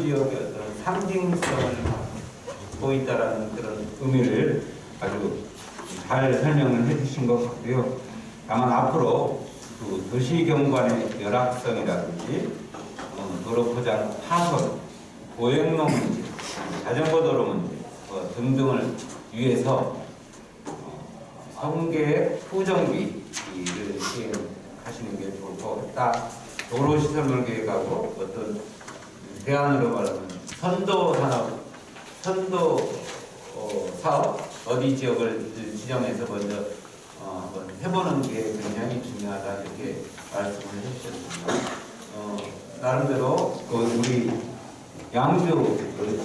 지역의 어떤 상징성을 갖고 있다라는 그런 의미를 아주 잘 설명을 해주신 것 같고요. 다만 앞으로 그 도시경관의 열악성이라든지 도로 포장 파손, 보행로 문제, 자전거 도로 문제 등등을 위해서 성계 후정비를 시행하시는 게 좋을 것 같다. 도로시설물 계획하고 어떤 대안으로 말하면 선도 사업 어디 지역을 지정해서 먼저 한번 해보는 게 굉장히 중요하다 이렇게 말씀을 해주셨습니다. 나름대로 우리 양주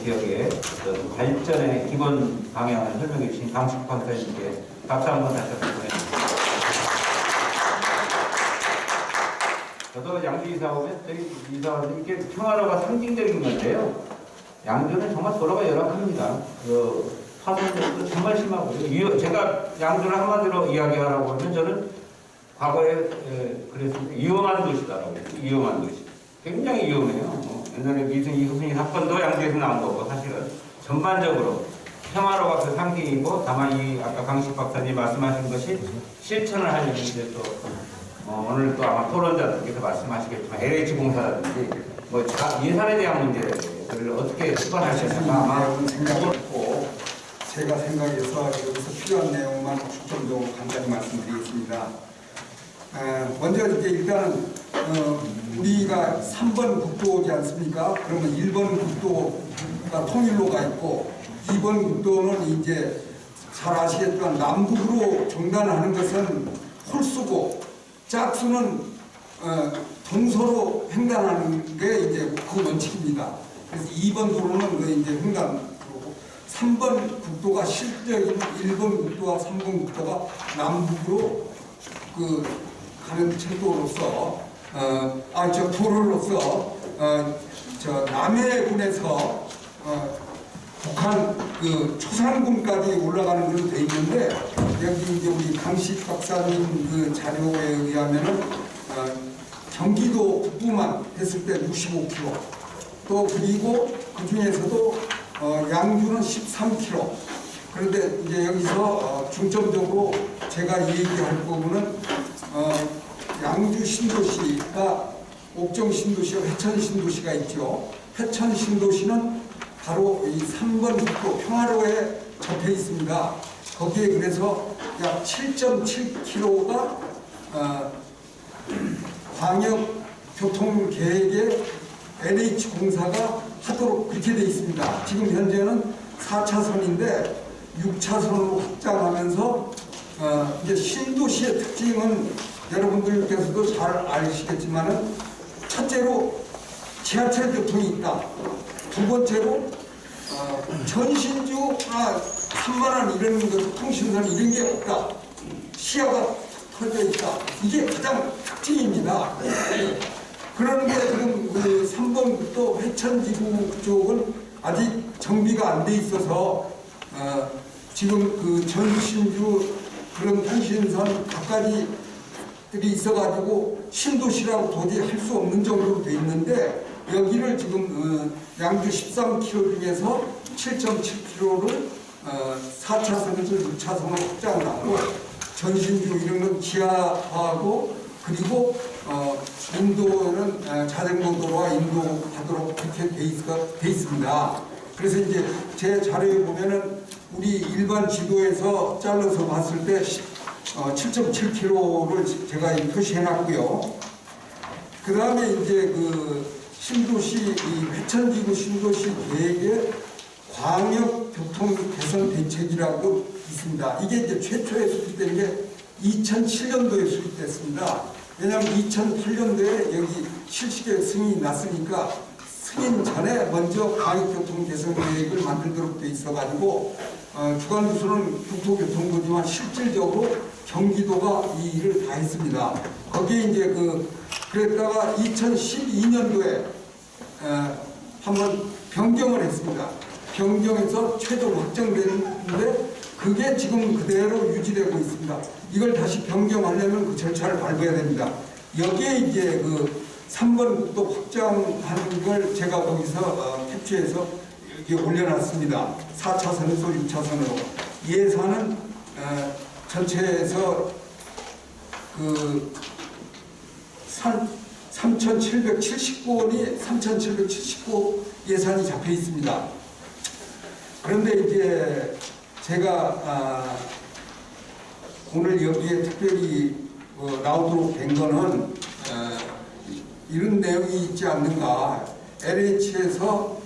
지역의 어떤 발전의 기본 방향을 설명해 주신 강식 박사님께 박수 한번 다시 한번 보내드립니다. 저도 양주 이사 오면 저희 이사 와서 이게 평화로가 상징적인 건데요. 양주는 정말 도로가 열악합니다. 파손도 정말 심하고요. 제가 양주를 한마디로 이야기하라고 하면 저는 과거에 그랬습니다. 위험한 도시다라고 했어요. 위험한 도시. 굉장히 위험해요. 옛날에 미승희 후승희 사건도 양주에서 나온 거고 사실은 전반적으로 평화로가 그 상징이고 다만 이 아까 강식 박사님 말씀하신 것이 실천을 하려면 이제 또 오늘 또 아마 토론자들께서 말씀하시겠지만 LH 공사라든지 뭐 예산에 대한 문제를 어떻게 수반하시는가 아마 생각했고 제가 생각해서 여기서 필요한 내용만 중점적으로 간단히 말씀드리겠습니다. 먼저 이제 일단은 우리가 3번 국도지 않습니까? 그러면 1번 국도가 통일로가 있고 2번 국도는 이제 잘 아시겠지만 남북으로 종단하는 것은 홀수고 짝수는 동서로 횡단하는 게 이제 그 원칙입니다. 그래서 2번 도로는 그 이제 횡단으로 3번 국도가 실적인 1번 국도와 3번 국도가 남북으로 그 가는 철도로서 도로로서 저 남해군에서 북한 그 초산군까지 올라가는 걸로 돼 있는데 여기 이제 우리 강식 박사님 그 자료에 의하면은 경기도 북부만 했을 때 65km 또 그리고 그 중에서도 양주는 13km. 그런데 이제 여기서 중점적으로 제가 얘기할 부분은 양주 신도시가 옥정 신도시와 회천 신도시가 있죠. 회천 신도시는 바로 이 3번 국도 평화로에 접해 있습니다. 거기에 그래서 약 7.7km가 광역교통계획에 NH공사가 하도록 그렇게 되어 있습니다. 지금 현재는 4차선인데 6차선으로 확장하면서 이제 신도시의 특징은 여러분들께서도 잘 아시겠지만은 첫째로 지하철 교통이 있다. 두 번째로 전신주 3만원 이런 것 통신선 이런 게 없다. 시야가 터져 있다. 이게 가장 특징입니다. 그런데 지금 그 3번 국도 회천지구 쪽은 아직 정비가 안 돼 있어서 지금 그 전신주 그런 통신선 각가지들이 있어가지고 신도시라고 도저히 할 수 없는 정도로 돼 있는데 여기를 지금 양주 13km 중에서 7.7km를 4차선에서 6차선으로 확장을 하고 전신주 이런 건 지하화하고 그리고 인도는 자전거 도로와 인도하도록 그렇게 돼 있습니다. 그래서 이제 제 자료에 보면은 우리 일반 지도에서 잘라서 봤을 때 7.7km를 제가 표시해 놨고요. 그 다음에 이제 그 신도시, 이 회천지구 신도시 계획에 광역교통 개선 대책이라고 있습니다. 이게 이제 최초에 수립된 게 2007년도에 수립됐습니다. 왜냐하면 2008년도에 여기 실시계 승인이 났으니까 승인 전에 먼저 광역교통 개선 계획을 만들도록 돼 있어가지고 주관부서는 국토교통부지만 실질적으로 경기도가 이 일을 다 했습니다. 거기에 이제 그랬다가 2012년도에 한번 변경을 했습니다. 변경해서 최종 확정됐는데 그게 지금 그대로 유지되고 있습니다. 이걸 다시 변경하려면 그 절차를 밟아야 됩니다. 여기에 이제 그 3번 국도 확장하는 걸 제가 거기서 축제에서 이렇게 올려놨습니다. 4차선에서 6차선으로. 예산은 전체에서 그 3,779원이 3,779 예산이 잡혀 있습니다. 그런데 이제 제가 오늘 여기에 특별히 나오도록 된 거는 이런 내용이 있지 않는가. LH에서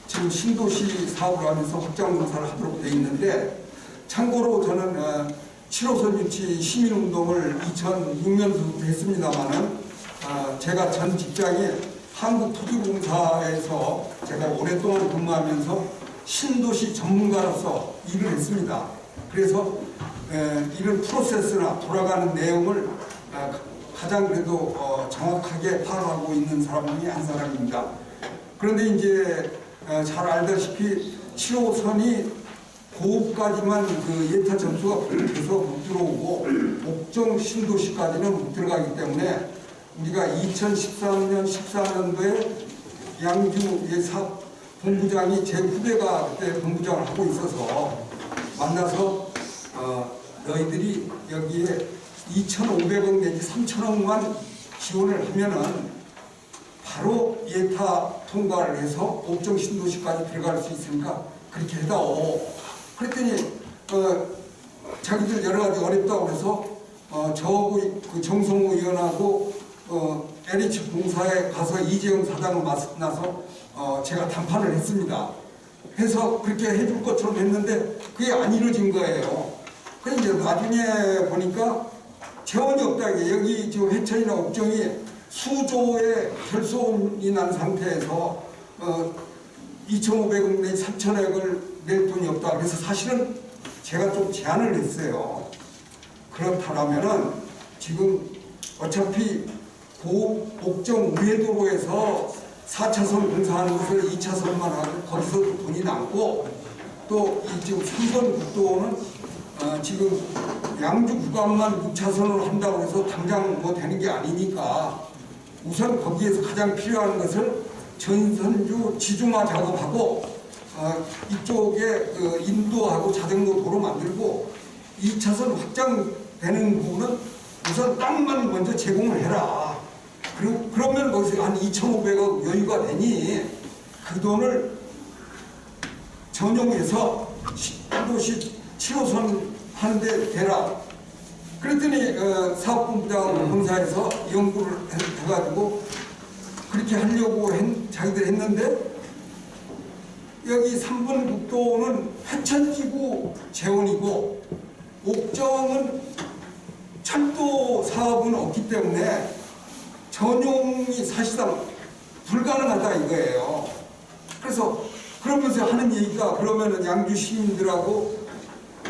지금 신도시 사업을 하면서 확장 공사를 하도록 돼 있는데, 참고로 저는 7호선 유치 시민운동을 2006년부터 했습니다만은 제가 전 직장이 한국토지공사에서 제가 오랫동안 근무하면서 신도시 전문가로서 일을 했습니다. 그래서 이런 프로세스나 돌아가는 내용을 가장 그래도 정확하게 파악하고 있는 사람이 한 사람입니다. 그런데 이제 잘 알다시피 7호선이 고읍까지만 그 예타 점수가 부족해서 못 들어오고 옥정 신도시까지는 못 들어가기 때문에 우리가 2013년 14년도에 양주 예사업 본부장이 제 후배가 그때 본부장을 하고 있어서 만나서 너희들이 여기에 2,500억 내지 3,000억만 지원을 하면은 바로 예타 통과를 해서 옥정 신도시까지 들어갈 수 있으니까 그렇게 해다오. 그랬더니 자기들 여러 가지 어렵다고 그래서 저하고 그 정성호 의원하고 LH 공사에 가서 이재용 사장을 만나서 제가談판을 했습니다. 해서 그렇게 해줄 것처럼 했는데 그게 안 이루어진 거예요. 그래서 이제 나중에 보니까 재원이 없다. 여기 지금 해천이나 옥정이 수조의 결손이 난 상태에서 2,500억 내지 3,000억을 낼 돈이 없다. 그래서 사실은 제가 좀 제안을 했어요. 그렇다면은 지금 어차피 옥정 우회도로에서 4차선 공사하는 것을 2차선만 하고 거기서 돈이 남고 또 이 지금 3번 국도는 지금 양주 구간만 6차선으로 한다고 해서 당장 뭐 되는 게 아니니까 우선 거기에서 가장 필요한 것을 전선주 지중화 작업하고 이쪽에 그 인도하고 자전거 도로 만들고 2차선 확장되는 부분은 우선 땅만 먼저 제공을 해라. 그러면 거기서 한 2,500억 여유가 되니 그 돈을 전용해서 신도시 7호선 하는데 대라. 그랬더니 사업본부장 본사에서 연구를 해가지고 그렇게 하려고 자기들 했는데 여기 3번 국도는 회천지구 재원이고 옥정은 철도 사업은 없기 때문에 전용이 사실상 불가능하다 이거예요. 그래서 그러면서 하는 얘기가 그러면은 양주 시민들하고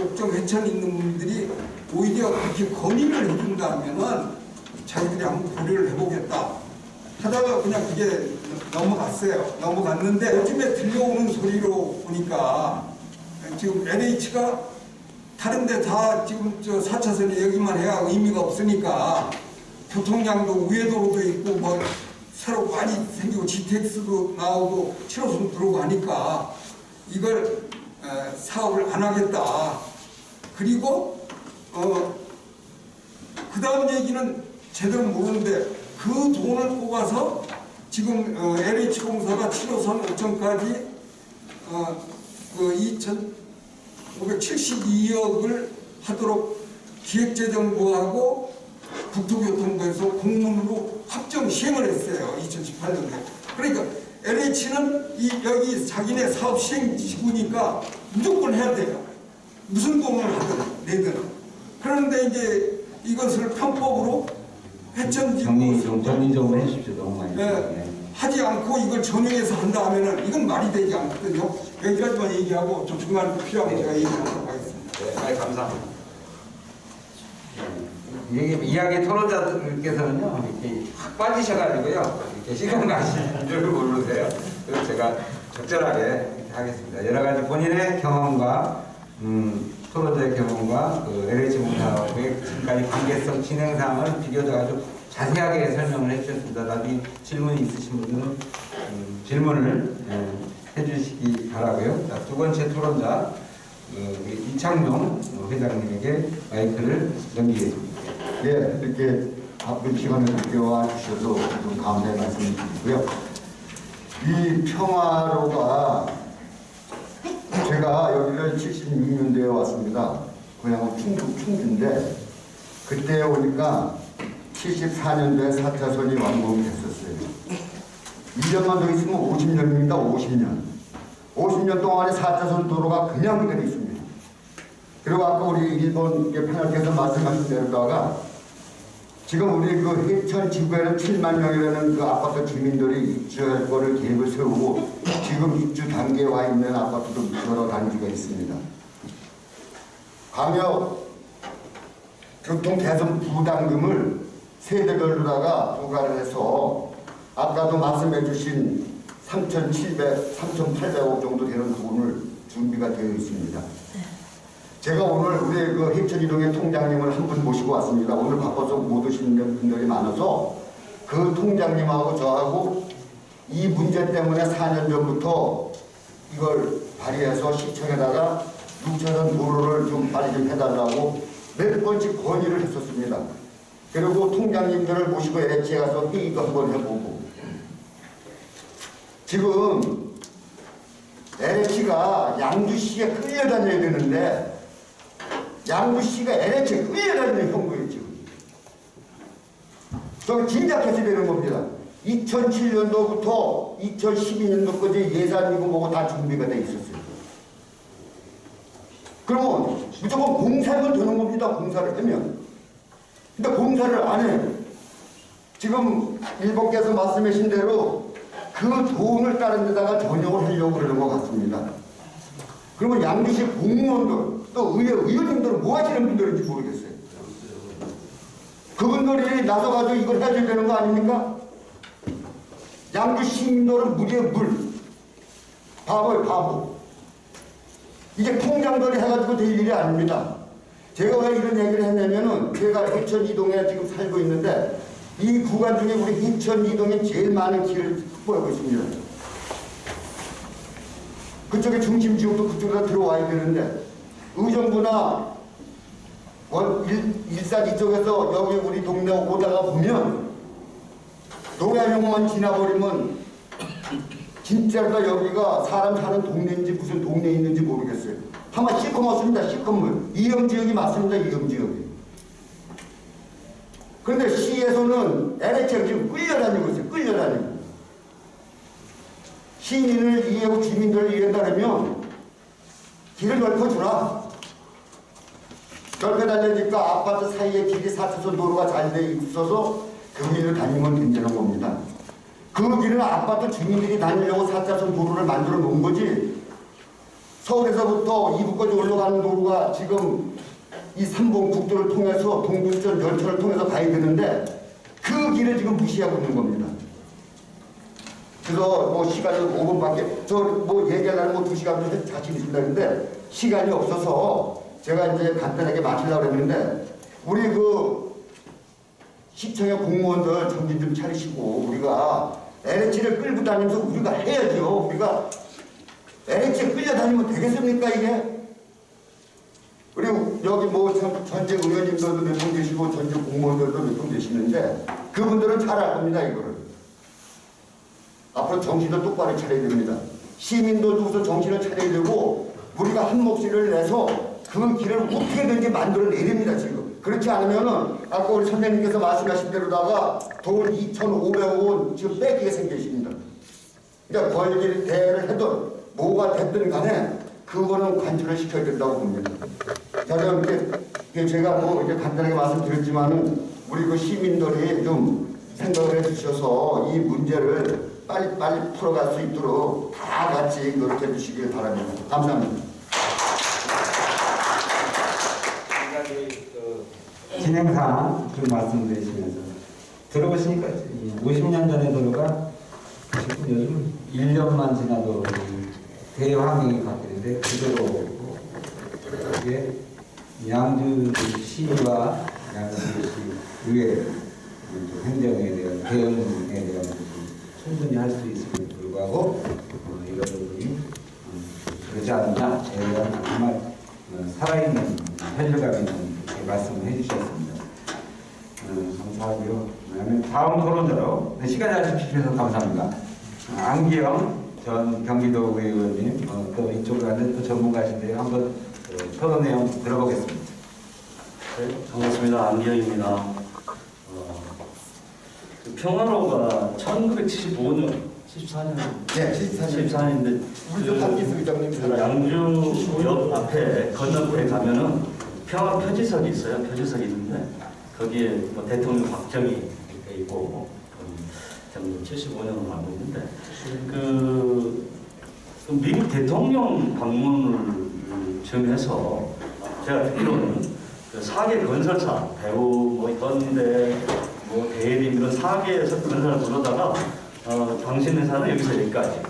옥정 회천 있는 분들이 오히려 그렇게 건의를 해준다면은 자기들이 한번 고려를 해보겠다 하다가 그냥 그게 넘어갔어요. 넘어갔는데 요즘에 들려오는 소리로 보니까 지금 LH가 다른데 다 지금 저 4차선에 여기만 해야 의미가 없으니까 교통량도 우회도로도 있고 뭐 새로 많이 생기고 GTX도 나오고 7호선 들어오고 하니까 이걸 사업을 안 하겠다. 그리고 그 다음 얘기는 제대로 모르는데 그 돈을 뽑아서 지금 LH공사가 7호선 5천까지 그 2,572억을 하도록 기획재정부하고 국토교통부에서 공문으로 확정 시행을 했어요. 2018년도에. 그러니까 LH는 여기 자기네 사업 시행 지구니까 무조건 해야 돼요. 무슨 돈을 하든 내든. 그런데 이제 이것을 편법으로 정리 좀 해주십시오. 너무 많이. 하지 않고 이걸 전용해서 한다 하면은 이건 말이 되지 않거든요. 여기까지만 얘기하고 좀 중간에 필요하면 제가 얘기하도록 하겠습니다. 네, 감사합니다. 이야기 토론자들께서는요 이렇게 확 빠지셔가지고요 이렇게 시간 가시는 줄 모르세요. 그래서 제가 적절하게 이렇게 하겠습니다. 여러 가지 본인의 경험과 토론자의 경험과 그 LH공사의 지금까지 관계성 진행 사항을 비교적 아주 자세하게 설명을 해주셨습니다. 나중에 질문이 있으신 분들은 질문을 해주시기 바라고요. 자, 두 번째 토론자 우리 이창용 회장님에게 마이크를 넘기겠습니다. 네, 이렇게 바쁜 시간을 비켜와 주셔서 좀 감사의 말씀을 드리고요. 이 평화로가 제가 여기를 76년도에 왔습니다. 고향은 충주인데 그때 오니까 74년도에 4차선이 완공이 됐었어요. 1년만 더 있으면 50년입니다. 50년. 50년 동안에 4차선 도로가 그냥 그대로 있습니다. 그리고 아까 우리 일본 패널께서 말씀하신 대로다가 지금 우리 그 해천 지구에는 7만 명이라는 그 아파트 주민들이 입주할 거를 계획을 세우고 지금 입주 단계에 와 있는 아파트도 여러 단지가 있습니다. 광역 교통 개선 부담금을 세대별로다가 부과를 해서 아까도 말씀해 주신 3,700, 3,800억 정도 되는 부분을 준비가 되어 있습니다. 제가 오늘 우리 그 해천이동의 통장님을 한 분 모시고 왔습니다. 오늘 바빠서 못 오시는 분들이 많아서 그 통장님하고 저하고 이 문제 때문에 4년 전부터 이걸 발의해서 시청에다가 6차선 도로를 좀 빨리 좀 해달라고 몇 번씩 건의를 했었습니다. 그리고 통장님들을 모시고 LH에 가서 회의도 한번 해보고 지금 LH가 양주시에 끌려다녀야 되는데 양주시가 LH에 끌려다니는 형국이에요 지금. 저 짐작해서 되는 겁니다. 2007년도부터 2012년도까지 예산이고 뭐고 다 준비가 돼 있었어요. 그러면 무조건 공사하면 되는 겁니다. 공사를 하면. 근데 공사를 안 해요. 지금 일본께서 말씀하신 대로 그 돈을 다른 데다가 전용을 하려고 그러는 것 같습니다. 그러면 양주시 공무원들 또 의원님들은 뭐 하시는 분들인지 모르겠어요. 그분들이 나서가지고 이걸 해줘야 되는 거 아닙니까? 양주 시민들은 물에 물. 바보예요, 바보. 이게 통장들이 해가지고 될 일이 아닙니다. 제가 왜 이런 얘기를 했냐면은 제가 해천 이동에 지금 살고 있는데 이 구간 중에 우리 해천 이동에 제일 많은 길을 확보하고 있습니다. 그쪽에 중심 지역도 그쪽으로 들어와야 되는데 의정부나 일산 이쪽에서 여기 우리 동네 오다가 보면 노래명만 지나버리면 진짜로 여기가 사람 사는 동네인지 무슨 동네에 있는지 모르겠어요. 한번 시커멓습니다. 시커물. 이영지역이 맞습니다. 이영지역이. 그런데 시에서는 LH가 지금 끌려다니고 있어요. 끌려다니고. 시민을 이해하고 주민들을 이해한다면 길을 넓혀주라. 넓혀달라니까 아파트 사이에 길이 4차선 도로가 잘 돼 있어서 그 길을 다니면 괜찮은 겁니다. 그 길은 아파트 주민들이 다니려고 4차선 도로를 만들어 놓은 거지 서울에서부터 이북까지 올라가는 도로가 지금 이 3번 국도를 통해서 동분전 열차를 통해서 가야 되는데 그 길을 지금 무시하고 있는 겁니다. 그래서 뭐 시간이 5분밖에 저 뭐 얘기하려면 뭐 2시간 자신 있습니다. 근데 시간이 없어서 제가 이제 간단하게 마치려고 했는데 우리 그 시청의 공무원들 정신 좀 차리시고 우리가 LH를 끌고 다니면서 우리가 해야죠. 우리가 LH에 끌려다니면 되겠습니까 이게? 그리고 여기 뭐 전직 의원님들도 몇 분 계시고 전직 공무원들도 몇 분 계시는데 그분들은 잘 알 겁니다 이거를. 앞으로 정신을 똑바로 차려야 됩니다. 시민들도 우선 정신을 차려야 되고 우리가 한 몫을 내서 그 길을 어떻게든지 만들어내야 됩니다 지금. 그렇지 않으면은 아까 우리 선생님께서 말씀하신 대로다가 돈 2,500억 원 지금 뺏기게 생기십니다. 그러니까 권리를 대회를 해도 뭐가 됐든 간에 그거는 관철을 시켜야 된다고 봅니다. 저는 이렇게 제가 뭐 이렇게 간단하게 말씀드렸지만은 우리 그 시민들이 좀 생각을 해주셔서 이 문제를 빨리 풀어갈 수 있도록 다 같이 노력해 주시길 바랍니다. 감사합니다. 진행상 좀 말씀드리시면서 들어보시니까 50년 전의 도로가 지금 요즘 1년만 지나도 대환경이 바뀌는데 그대로 이게 양주시와 양주시 의회 행정에 대한 대응에 대한 충분히 할 수 있음을 불구하고 이것들이 그러지 않느냐 저에 대한 정말 살아있는 현실감 있는 이렇게 말씀을 해주셨습니다. 감사하고요. 그다음에 다음 토론자로 시간 잘 지키셔서 감사합니다. 안기영 전 경기도 의원님 또 이쪽으로 가는 또 전문가신데요. 한번 토론 내용 들어보겠습니다. 네, 반갑습니다. 안기영입니다. 평화로가 1975년, 74년, 네, 74년. 74년인데 우리 저 박기수 의장님 양주역 앞에 건너편에 가면은 평화 표지석이 있어요. 표지석이 있는데 거기에 뭐 대통령 박정희 이렇게 있고 75년으로 알고 있는데 그 미국 대통령 방문을 정해서 제가 듣기로는 그 사계 건설사 배우 뭐 있던데 뭐 대림 이런 사계에서 건설을 부르다가 당신 회사는 여기서 여기까지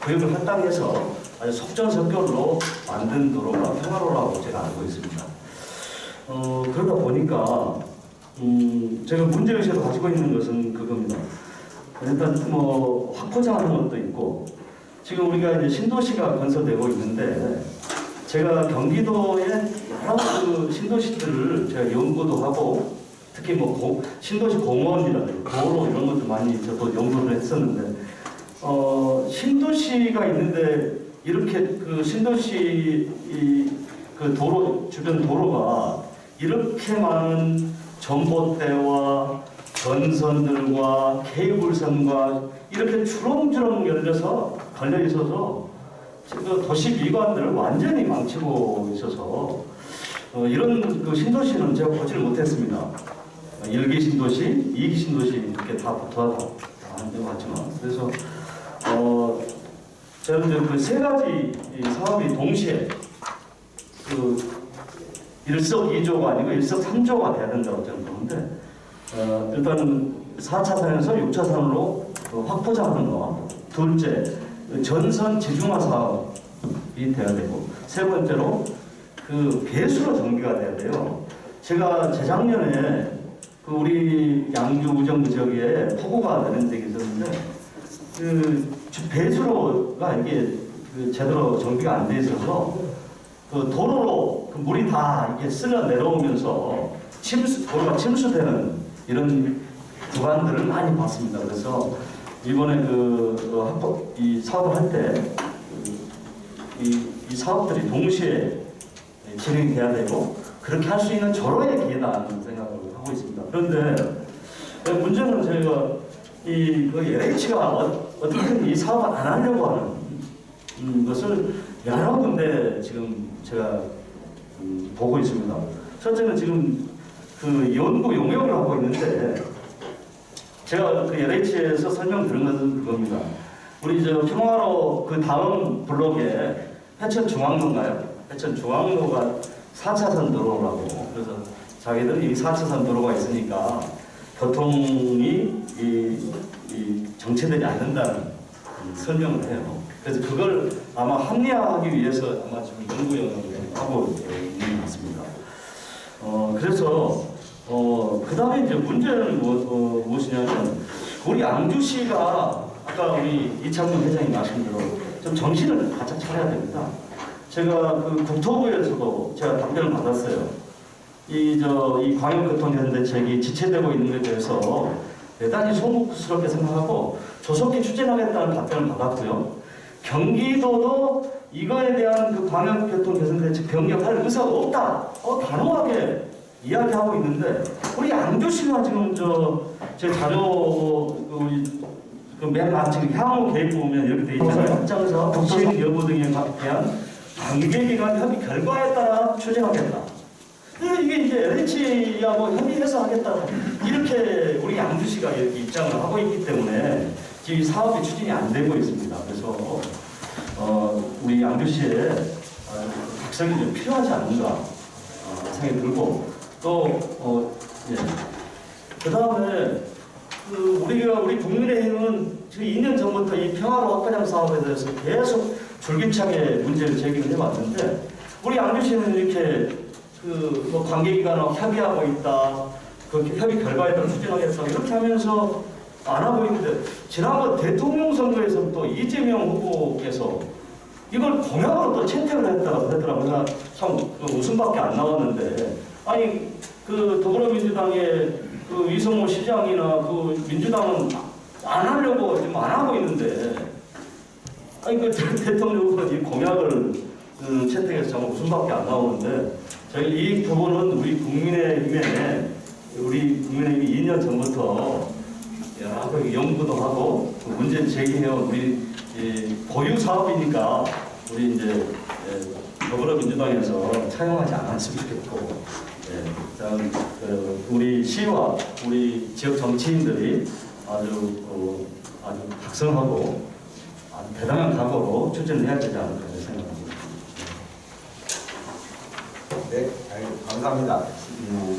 구역을 할당해서 아주 속전속결로 만든 도로가 평화로라고 제가 알고 있습니다. 그러다 보니까 제가 문제의식을 가지고 있는 것은 그겁니다. 일단 뭐 확포장하는 것도 있고 지금 우리가 이제 신도시가 건설되고 있는데 제가 경기도의 여러 그 신도시들을 제가 연구도 하고 특히 뭐 신도시 공원이라든지 도로 이런 것도 많이 저도 연구를 했었는데 신도시가 있는데 이렇게 그 신도시 그 도로 주변 도로가 이렇게 많은 전봇대와 전선들과 케이블선과 이렇게 주렁주렁 걸려 있어서 지금 도시 미관들을 완전히 망치고 있어서 이런 그 신도시는 제가 보지를 못했습니다. 1기 신도시, 2기 신도시 이렇게 다 하는데 맞지만 그래서 저는 이제 그 세 가지 사업이 동시에 그 일석이조가 아니고 일석삼조가 돼야 된다고 저는 보는데 일단 4차선에서 6차선으로 확포장하는 거, 둘째 전선 지중화 사업이 돼야 되고 세 번째로 그 배수로 전기가 돼야 돼요. 제가 재작년에 그 우리 양주 우정부 지역에 폭우가 되는 적이 있었는데 그 배수로가 이게 그 제대로 정비가 안 돼 있어서 그 도로로 그 물이 다 이게 쓸려 내려오면서 도로가 침수되는 이런 구간들을 많이 봤습니다. 그래서 이번에 이 사업을 할 때 이 사업들이 동시에 진행이 돼야 되고 그렇게 할 수 있는 절호의 기회다는 생각을 하고 있습니다. 그런데 문제는 저희가 그 LH가 어떻게든 이 사업을 안 하려고 하는 것을 여러 군데 지금 제가 보고 있습니다. 첫째는 지금 그 연구 용역을 하고 있는데 제가 그 LH에서 설명 드린 것은 그겁니다. 우리 저 평화로 그 다음 블록에 회천 중앙로인가요? 회천 중앙로가 4차선 도로라고 그래서 자기들이 4차선 도로가 있으니까 교통이 정체되지 않는다는 설명을 해요. 그래서 그걸 아마 합리화하기 위해서 아마 지금 연구 영역을 하고 있는 것 같습니다. 그래서 그 다음에 이제 문제는 무엇이냐면 우리 양주시가 아까 우리 이창용 회장이 말씀대로 좀 정신을 바짝 차려야 됩니다. 제가 그 국토부에서도 제가 답변을 받았어요. 이 광역교통대책이 지체되고 있는 것에 대해서 대단히 소목스럽게 생각하고 조속히 추진하겠다는 답변을 받았고요. 경기도도 이거에 대한 그 광역교통개선대책 변경할 의사가 없다. 단호하게 이야기하고 있는데 우리 양주시가 지금 제 자료 맨 마지막 향후 계획 보면 이렇게 돼 있잖아요. 확장사업, 시행 여부 등에 대한 관계기관 협의 결과에 따라 추진하겠다. 이게 이제 LH하고 협의해서 하겠다. 이렇게 우리 양주시가 이렇게 입장을 하고 있기 때문에 지금 사업이 추진이 안 되고 있습니다. 그래서 우리 양주시에 각성이 좀 필요하지 않는가 생각이 들고 또 그 다음에 우리 국민의힘은 지금 2년 전부터 이 평화로 확장장 사업에 대해서 계속 줄기차게 문제를 제기를 해왔는데 우리 양주시는 이렇게 관계기관하고 협의하고 있다. 그 협의 결과에 따라 추진하겠다. 이렇게 하면서 안 하고 있는데 지난번 대통령 선거에서 또 이재명 후보께서 이걸 공약으로 또 채택을 했다고 하더라고요. 참 웃음밖에 안 나왔는데 아니 그 더불어민주당의 그 이성호 시장이나 그 민주당은 안 하려고 지금 안 하고 있는데 아니 그 대통령 후보가 이 공약을 채택해서 정말 웃음밖에 안 나오는데 저희 이 부분은 우리 국민의힘이 2년 전부터 여러 가지 연구도 하고 그 문제 제기해온 우리 고유 사업이니까 우리 이제 더불어민주당에서 차용하지 않았으면 좋겠고 우리 시와 우리 지역 정치인들이 아주 각성하고 아주 대단한 각오로 추진을 해야 되지 않을까 생각합니다. 네, 감사합니다.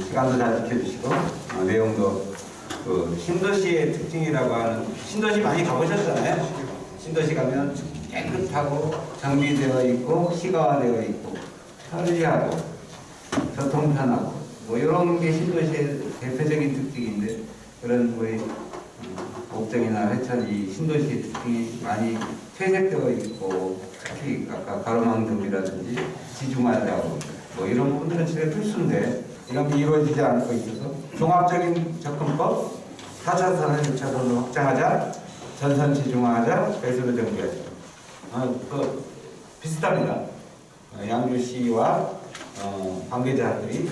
시간도 잘 지켜주시고 내용도 그 신도시의 특징이라고 하는 신도시 많이 가보셨잖아요. 신도시 가면 깨끗하고 정비되어 있고 시가화되어 있고 편리하고 교통 편하고 뭐 이런 게 신도시의 대표적인 특징인데 그런 우리 옥정이나 회천 이 신도시의 특징이 많이 퇴색되어 있고 특히 아까 가로망등이라든지 지중화되고 뭐 이런 부분들은 진짜 필수인데 이런 게 이루어지지 않고 있어서 종합적인 접근법 4차 산업 6차선을 확장하자 전선 지중화하자 배수로 정비하자 그 비슷합니다. 양주시와 관계자들이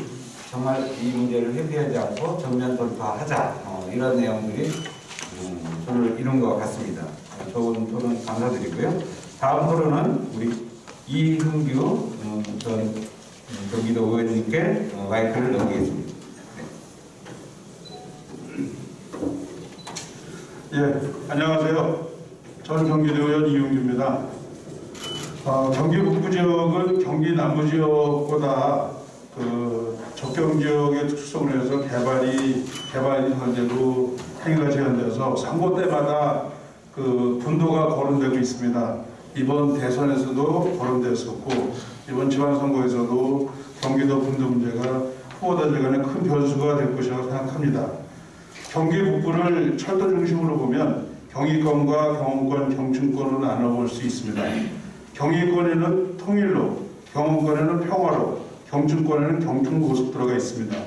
정말 이 문제를 회피하지 않고 전면 돌파하자 이런 내용들이 저를 이룬 것 같습니다. 좋은 토론 감사드리고요. 다음 토론은 우리 이흥규 전 경기도 의원님께 마이크를 넘기겠습니다. 예, 안녕하세요. 저는 경기도 의원 이용규입니다. 경기 북부 지역은 경기 남부 지역보다 그 접경 지역의 특성을 해서 개발이 현재도 행위가 제한돼서 선거 때마다 그 분도가 거론되고 있습니다. 이번 대선에서도 거론됐었고 이번 지방선거에서도 경기도 분도 문제가 후보자들 간에 큰 변수가 될 것이라고 생각합니다. 경기 북부를 철도 중심으로 보면 경의권과 경원권, 경춘권으로 나눠볼 수 있습니다. 경의권에는 통일로, 경원권에는 평화로, 경춘권에는 경춘고속도로가 있습니다.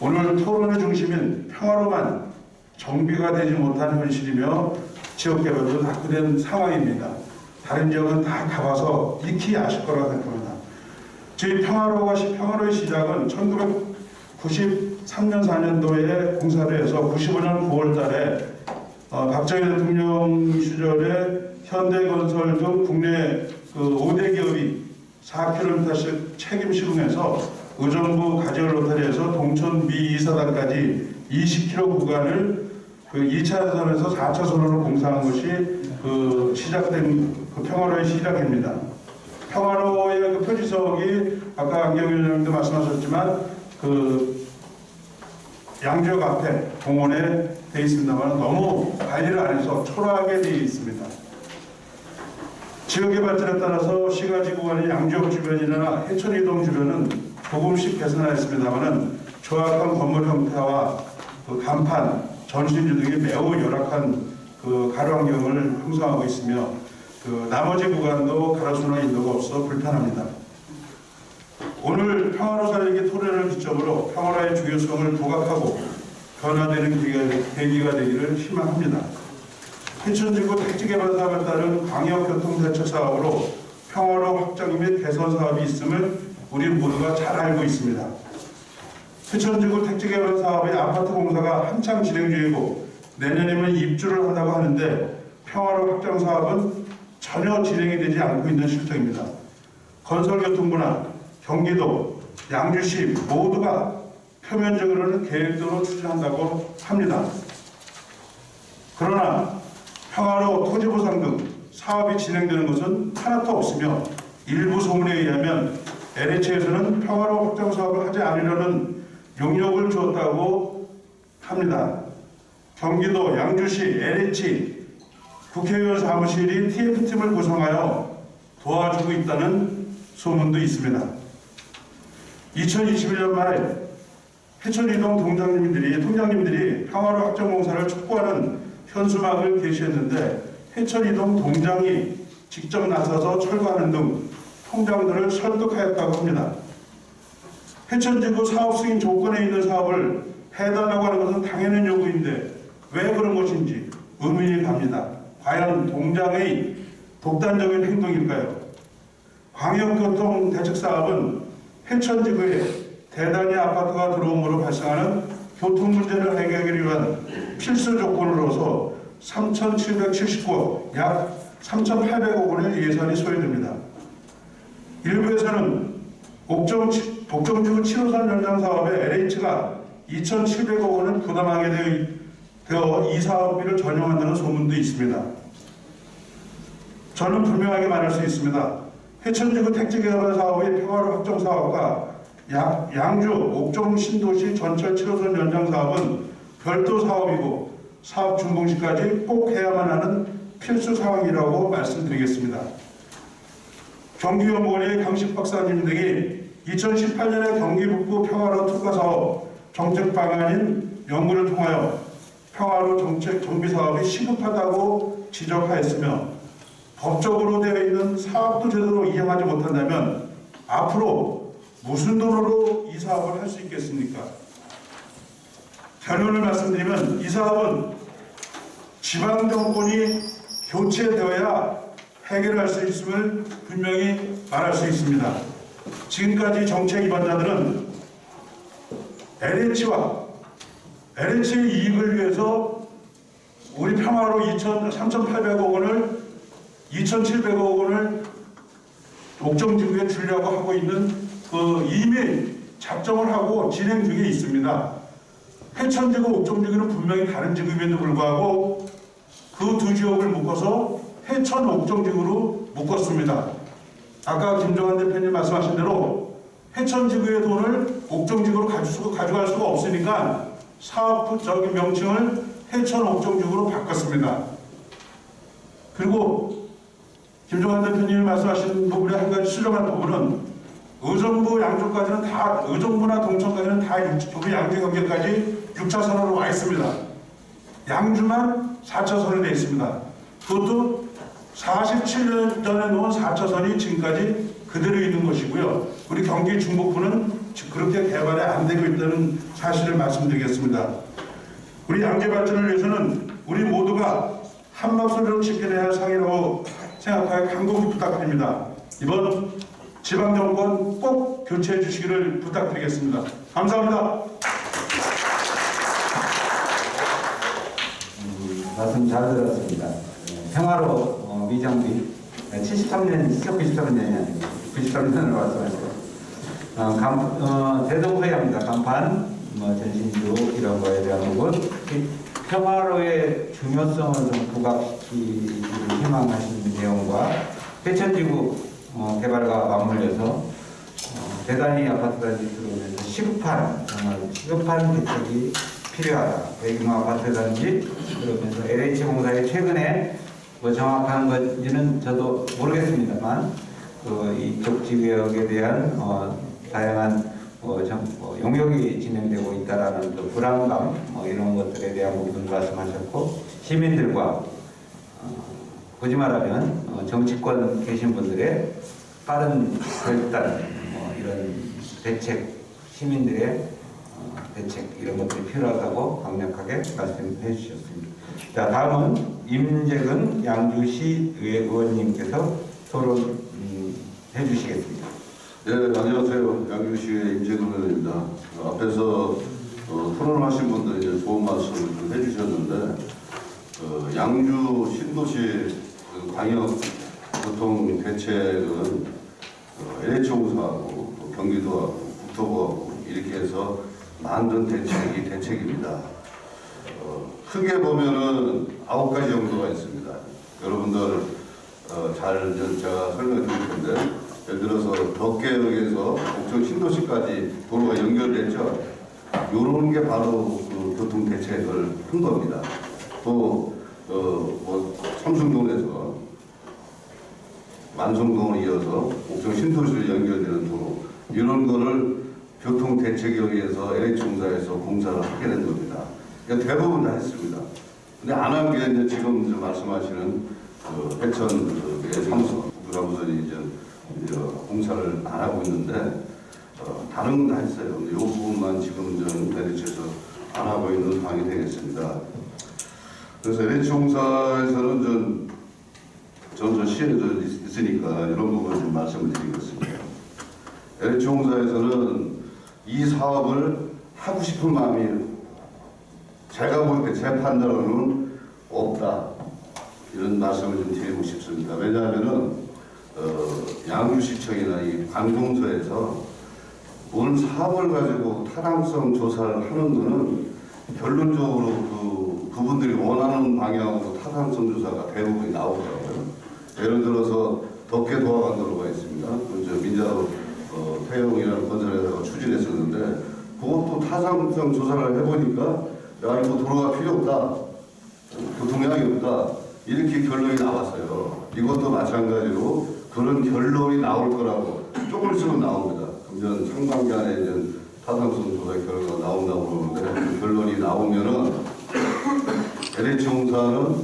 오늘 토론의 중심인 평화로만 정비가 되지 못한 현실이며 지역개발도 낙후된 상황입니다. 다른 지역은 다 가봐서 익히 아실 거라고 생각합니다. 저희 평화로의 시작은 1993년 4년도에 공사를 해서 95년 9월 달에 박정희 대통령 시절에 현대건설 등 국내 그 5대 기업이 4km씩 책임 시공해서 의정부 가지원 로터리에서 동천 미 2사단까지 20km 구간을 그 2차선에서 4차선으로 공사한 것이 그 시작된 그 평화로의 시작입니다. 평화로의 그 표지석이 아까 안경 위원님도 말씀하셨지만 그 양지역 앞에 공원에 돼 있습니다만 너무 관리를 안 해서 초라하게 되어 있습니다. 지역의 발전에 따라서 시가지 구간의 양지역 주변이나 해천이동 주변은 조금씩 개선하였습니다만 조악한 건물 형태와 그 간판, 전신주 등이 매우 열악한 그 가로 환경을 형성하고 있으며 그 나머지 구간도 가로수나 인도가 없어 불편합니다. 오늘 평화로 살리기 토론을 기점으로 평화로의 중요성을 부각하고 변화되는 계기가 되기를 희망합니다. 해천지구 택지개발 사업에 따른 광역교통대책 사업으로 평화로 확장 및 개선 사업이 있음을 우리 모두가 잘 알고 있습니다. 해천지구 택지개발 사업의 아파트 공사가 한창 진행 중이고 내년이면 입주를 한다고 하는데 평화로 확장 사업은 전혀 진행이 되지 않고 있는 실정입니다. 건설교통부나 경기도, 양주시 모두가 표면적으로는 계획대로 추진한다고 합니다. 그러나 평화로 토지보상 등 사업이 진행되는 것은 하나도 없으며 일부 소문에 의하면 LH에서는 평화로 확장 사업을 하지 않으려는 용역을 주었다고 합니다. 경기도, 양주시, LH, 국회의원 사무실이 TF팀을 구성하여 도와주고 있다는 소문도 있습니다. 2021년 말 해천이동 통장님들이 평화로 확장 공사를 촉구하는 현수막을 게시했는데 해천이동 동장이 직접 나서서 철거하는 등 통장들을 설득하였다고 합니다. 해천지구 사업 승인 조건에 있는 사업을 해달라고 하는 것은 당연한 요구인데 왜 그런 것인지 의문이 갑니다. 과연 동장의 독단적인 행동일까요? 광역교통 대책사업은 해천지구에 대단위 아파트가 들어옴으로 발생하는 교통 문제를 해결하기 위한 필수 조건으로서 3,779억, 약 3,800억 원의 예산이 소요됩니다. 일부에서는 옥정지구 7호선 연장 사업에 LH가 2,700억 원을 부담하게 되어 이 사업비를 전용한다는 소문도 있습니다. 저는 분명하게 말할 수 있습니다. 해천지구 택지개발 사업의 평화로 확정 사업과 양주 옥정 신도시 전철 7호선 연장 사업은 별도 사업이고 사업 준공 시까지 꼭 해야만 하는 필수 사항이라고 말씀드리겠습니다. 경기연구원의 강식 박사님 등이 2018년에 경기 북부 평화로 특화 사업 정책 방안인 연구를 통하여 평화로 정책 정비 사업이 시급하다고 지적하였으며 법적으로 되어 있는 사업도 제대로 이행하지 못한다면 앞으로 무슨 돈으로 이 사업을 할 수 있겠습니까? 결론을 말씀드리면 이 사업은 지방 정권이 교체되어야 해결할 수 있음을 분명히 말할 수 있습니다. 지금까지 정책 위반자들은 LH의 이익을 위해서 우리 평화로 3,800억 원을 2,700억 원을 옥정지구에 주려고 하고 있는 이미 작정을 하고 진행 중에 있습니다. 해천지구, 옥정지구는 분명히 다른 지구임에도 불구하고 그 두 지역을 묶어서 해천 옥정지구로 묶었습니다. 아까 김종환 대표님 말씀하신 대로 해천지구의 돈을 옥정지구로 가져갈 수가 없으니까 사업적인 명칭을 해천 옥정지구로 바꿨습니다. 그리고 김종환 대표님이 말씀하신 부분의 한 가지 수정할 부분은 의정부 양쪽까지는 다, 의정부나 동천까지는 다 우리 양주 경계까지 6차선으로 와 있습니다. 양주만 4차선이 되어 있습니다. 그것도 47년 전에 놓은 4차선이 지금까지 그대로 있는 것이고요. 우리 경기 중북부는 그렇게 개발이 안 되고 있다는 사실을 말씀드리겠습니다. 우리 양재 발전을 위해서는 우리 모두가 한 목소리로 지켜내야 할 상이라고 생각하여 간곡히 부탁드립니다. 이번 지방정권 꼭 교체해 주시기를 부탁드리겠습니다. 감사합니다. 말씀 잘 들었습니다. 평화로 미정비 73년, 93년이 아니고 93년으로 말씀하셨어요. 대동소이합니다. 간판, 전신주 이런 거에 대한 부분, 평화로의 중요성을 좀 부각시키기를 희망하시는 내용과 해천지구 개발과 맞물려서 대단위 아파트 단지 들어오면서 시급한 대책이 필요하다. 대규모 아파트 단지 그러면서 LH공사의 최근에 정확한 건지는 저도 모르겠습니다만 이쪽 지역에 대한 다양한 용역이 진행되고 있다라는 불안감 이런 것들에 대한 부분 말씀하셨고 시민들과 굳이 말하면 정치권 계신 분들의 빠른 결단 이런 대책 시민들의 대책 이런 것들이 필요하다고 강력하게 말씀해 주셨습니다. 자, 다음은 임재근 양주시 의원님께서 토론해 주시겠습니다. 네, 안녕하세요. 양주시의 임재근 의원입니다. 앞에서 토론하신 분들이 이제 좋은 말씀을 해주셨는데 양주 신도시 광역교통 대책은 LH공사하고 경기도하고 국토부하고 이렇게 해서 만든 대책입니다. 크게 보면은 9가지 정도가 있습니다. 여러분들 제가 설명해 드릴 텐데 예를 들어서 덕계에 의해서 옥정 신도시까지 도로가 연결됐죠. 이런 게 바로 그 교통 대책을 한 겁니다. 또 삼성동에서 만성동을 이어서 옥정 신도시로 연결되는 도로 이런 거를 교통 대책에 의해서 LH공사에서 공사를 하게 된 겁니다. 대부분 다 했습니다. 근데 안 한 게 이제 지금 이제 말씀하시는 그 해천 사무소 국가부서이 이제 공사를 안 하고 있는데 다른 건 다 했어요. 근데 이 부분만 지금 좀 대리체에서 안 하고 있는 상황이 되겠습니다. 그래서 LH공사에서는 전 시에 있으니까 이런 부분을 좀 말씀을 드리겠습니다. LH공사에서는 이 사업을 하고 싶은 마음이 제가 볼 때 제 판단으로는 없다. 이런 말씀을 좀 드리고 싶습니다. 왜냐하면은 양주시청이나 이 관공서에서 오늘 사업을 가지고 타당성 조사를 하는 거는 결론적으로 그분들이 원하는 방향으로 타당성 조사가 대부분이 나오더라고요. 예를 들어서 덕계 도화관도로가 있습니다. 민자로 태영이라는 건설회사가 추진했었는데 그것도 타당성 조사를 해보니까 야 이거 도로가 필요 없다. 교통량이 없다. 이렇게 결론이 나왔어요. 이것도 마찬가지로 그런 결론이 나올 거라고 조금 있으면 나옵니다. 그러면 상반기 안에 이제 타당성 조사 결과가 나온다고 그러는데 그 결론이 나오면은 LH공사는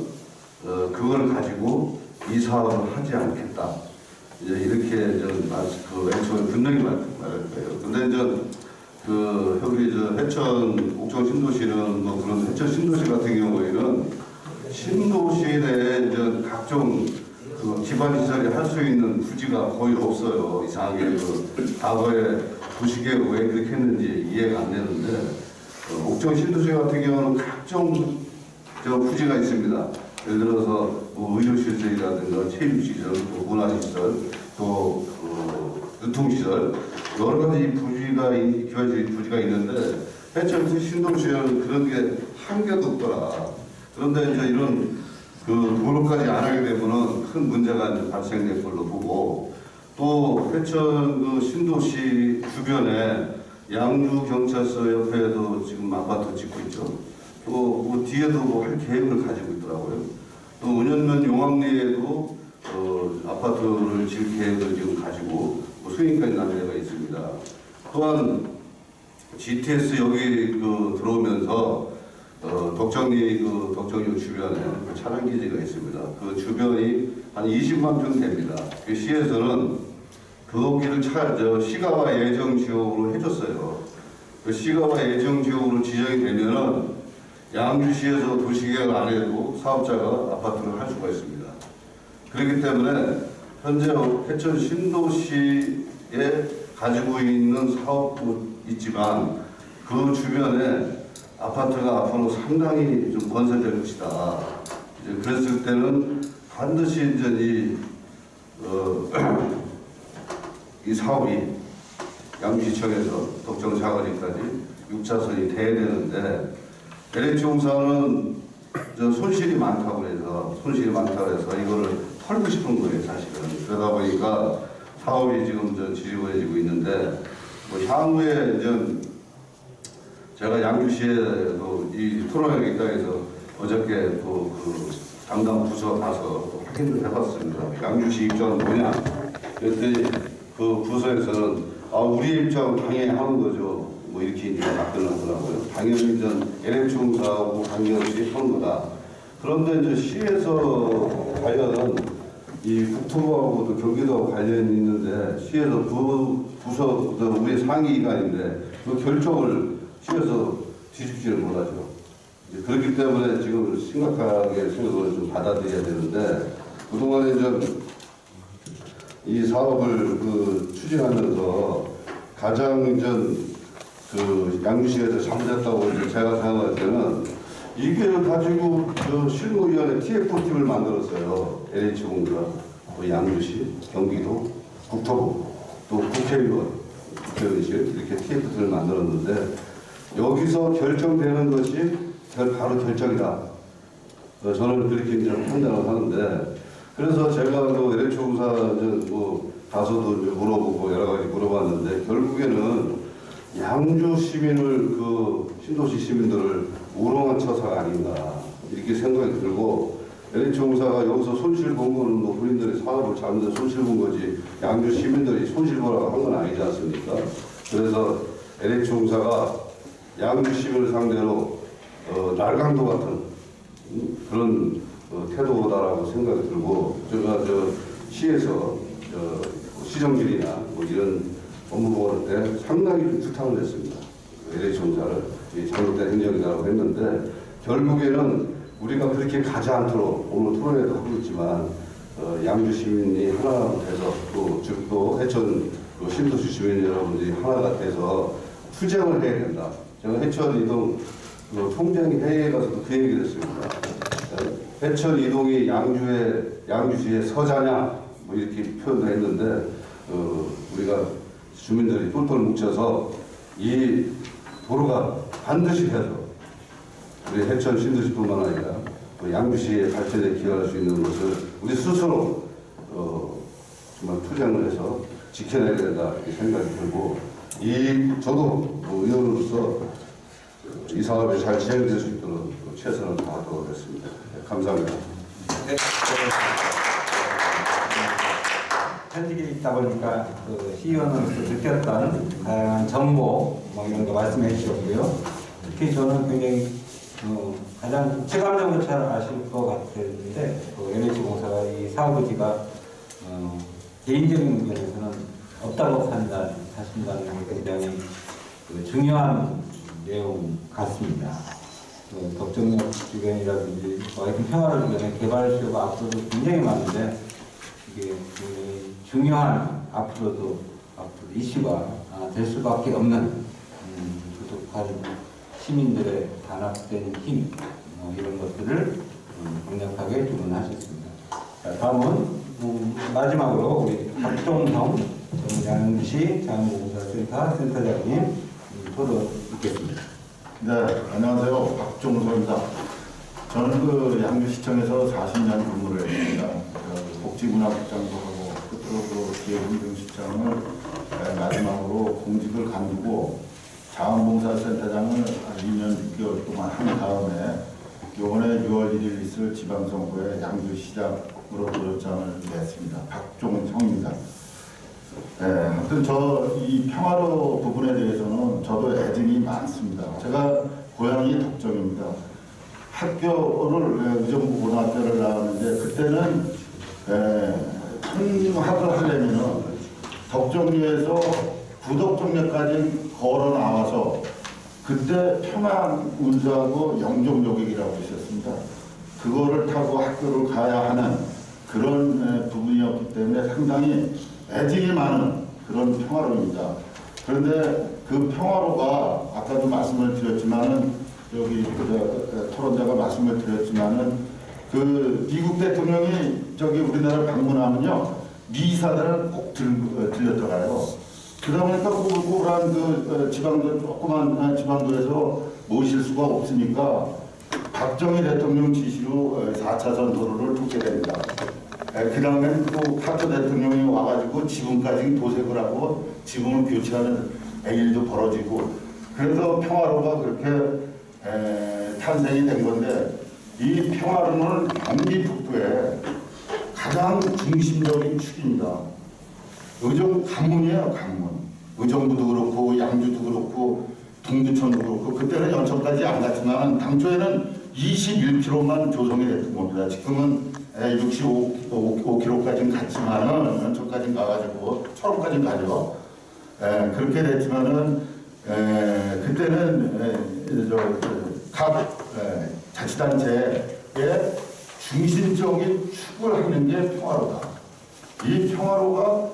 그걸 가지고 이 사업을 하지 않겠다. 이제 이렇게 애초에 분명히 말할 거예요. 근데 이제 여기 해천 옥천 신도시는 뭐 그런 해천 신도시 같은 경우에는 신도시에 대해 이제 각종 기반 시설이 할 수 있는 부지가 거의 없어요. 이상하게 과거에 도시계획 왜 그렇게 했는지 이해가 안 되는데 옥천 신도시 같은 경우는 각종 부지가 있습니다. 예를 들어서 뭐 의료시설이라든가 체육시설, 또 문화시설, 또 유통시설 여러 가지 부지가 있는데 해천 신도시에는 그런 게 한 개도 없더라. 그런데 이제 이런 도로까지 안 하게 되면은 큰 문제가 이제 발생될 걸로 보고 또 해천 신도시 주변에 양주 경찰서 옆에도 지금 아파트 짓고 있죠. 또 뒤에도 뭐 할 계획을 가지고 있더라고요. 또 5년면 용왕리에도 아파트를 지을 계획을 지금 가지고 수익까지 난 데가 있습니다. 또한 GTS 여기 들어오면서 덕정역 주변에 차량 기지가 있습니다. 그 주변이 한 20만 평 됩니다. 그 시에서는 거기를 시가와 예정 지역으로 해줬어요. 그 시가와 예정 지역으로 지정이 되면은 양주시에서 도시계획을 안 해도 사업자가 아파트를 할 수가 있습니다. 그렇기 때문에 현재 해천 신도시에 가지고 있는 사업도 있지만 그 주변에 아파트가 앞으로 상당히 좀 건설될 것이다. 이제 그랬을 때는 반드시 이제 이 사업이 양주시청에서 덕정 사거리까지 6차선이 돼야 되는데 LH공사는 손실이 많다고 해서 이거를 털고 싶은 거예요, 사실은. 그러다 보니까 사업이 지금 지지부해지고 있는데 향후에 이제 제가 양주시에도 이 토론회가 있다 해서 어저께 담당 부서 가서 확인을 해봤습니다. 양주시 입장은 뭐냐? 그랬더니 그 부서에서는 우리 입장은 당연히 하는 거죠. 뭐 이렇게 답변을 하더라고요. 당연히 이제 LH공사하고 관계없이 하는 거다. 그런데 이제 시에서 관련은 이 국토부하고도 경기도하고 관련이 있는데 시에서 부서 우리 상위기관인데 그 결정을 시에서 뒤집지를 못하죠. 그렇기 때문에 지금 심각하게 생각을 좀 받아들여야 되는데 그동안에 이 사업을 추진하면서 가장 양주시에서 잘못했다고 제가 생각할 때는 이게 가지고 실무위원회 TF팀을 만들었어요. LH공사, 또 양주시, 경기도, 국토부, 또 국회의원실 이렇게 TF팀을 만들었는데 여기서 결정되는 것이 바로 결정이다. 저는 그렇게 이제 판단을 하는데 그래서 제가 LH공사 가서도 물어보고 여러 가지 물어봤는데 결국에는 양주 시민을 신도시 시민들을 우롱한 처사가 아닌가 이렇게 생각이 들고 LH공사가 여기서 손실 본 거는 본인들이 사업을 잘못해서 손실 본 거지 양주 시민들이 손실 보라고 한 건 아니지 않습니까? 그래서 LH공사가 양주 시민을 상대로 날강도 같은 그런 태도다라고 생각이 들고 제가 시에서 시정질이나 뭐 이런 업무 보고할 때 상당히 좀 주탕을 했습니다. LH 본사를 잘못된 행정이라고 했는데 결국에는 우리가 그렇게 가지 않도록 오늘 토론회도 하고 있지만 양주 시민이 하나가 돼서 또 해천 신도시 주민 여러분들이 하나가 돼서 투쟁을 해야 된다. 제가 해천 이동 총장이 회의에 가서도 그 얘기를 했습니다. 해천 이동이 양주시의 서자냐 뭐 이렇게 표현을 했는데 우리가 주민들이 똘똘 뭉쳐서 이 도로가 반드시 돼서 우리 해천 신도시뿐만 아니라 또 양주시의 발전에 기여할 수 있는 것을 우리 스스로 정말 투쟁을 해서 지켜내야 된다 이렇게 생각이 들고 저도 의원으로서 이 사업이 잘 진행될 수 있도록 최선을 다하도록 하겠습니다. 네, 감사합니다. 네. 현직에 있다 보니까 시의원으로서 느꼈던 다양한 정보 뭐 이런 거 말씀해 주셨고요. 특히 저는 굉장히 가장 체감적으로 잘 아실 것 같은데 LH공사가 이 사업의지가 개인적인 의견에서는 없다고 하신다는 게 굉장히 중요한 내용 같습니다. 덕정역 주변이라든지 하여튼 평화를 주변에 개발 수요가 앞으로도 굉장히 많은데 이게 굉장히 중요한 앞으로 이슈가 될 수밖에 없는 부족한 시민들의 단합된 힘 이런 것들을 강력하게 주문하셨습니다. 자, 다음은 마지막으로 우리 박종성 양주시 자원봉사센터 센터장님 토론 있겠습니다. 네, 안녕하세요. 박종서입니다. 저는 양주시청에서 40년 근무를 했습니다. 복지문화국장도 하고 끝으로 기획운동시장을 마지막으로 공직을 간두고 자원봉사센터장을 2년 6개월 동안 한 다음에 이번에 6월 1일 있을 지방선거에 양주시장으로 도전장을 냈습니다. 박종성입니다. 네, 아무튼 이 평화로 부분에 대해서는 저도 애증이 많습니다. 제가 고향이 덕정입니다. 학교를 의정부 고등학교를 나왔는데 그때는 통학을 하려면은 덕정리에서 부덕정리까지 걸어 나와서 그때 평안운수하고 영종여객이라고 있었습니다. 그거를 타고 학교를 가야 하는 그런 부분이었기 때문에 상당히 애증이 많은 그런 평화로입니다. 그런데 그 평화로가 아까도 말씀을 드렸지만은 여기 토론자가 말씀을 드렸지만은 그 미국 대통령이 우리나라를 방문하면요 미사들을 꼭 들렸더라요. 그러다 보니까 꼬불꼬불한 지방들 조그만 지방들에서 모실 수가 없으니까 박정희 대통령 지시로 4차선 도로를 뚫게 됩니다. 그 다음에는 또 카터 대통령이 와가지고 지붕까지 도색을 하고 지붕을 교체하는 일도 벌어지고 그래서 평화로가 그렇게 탄생이 된 건데 이 평화로는 경기 북부의 가장 중심적인 축입니다. 의정 강문이에요, 강문. 의정부도 그렇고 양주도 그렇고 동두천도 그렇고 그때는 연천까지 안 갔지만 당초에는 21km만 조성이 됐던 겁니다. 지금은 65km까지는 갔지만은 연천까지 가가지고 철원까지 가죠. 그렇게 됐지만은 그때는 각 자치단체의 중심적인 축을 하는 게 평화로다. 이 평화로가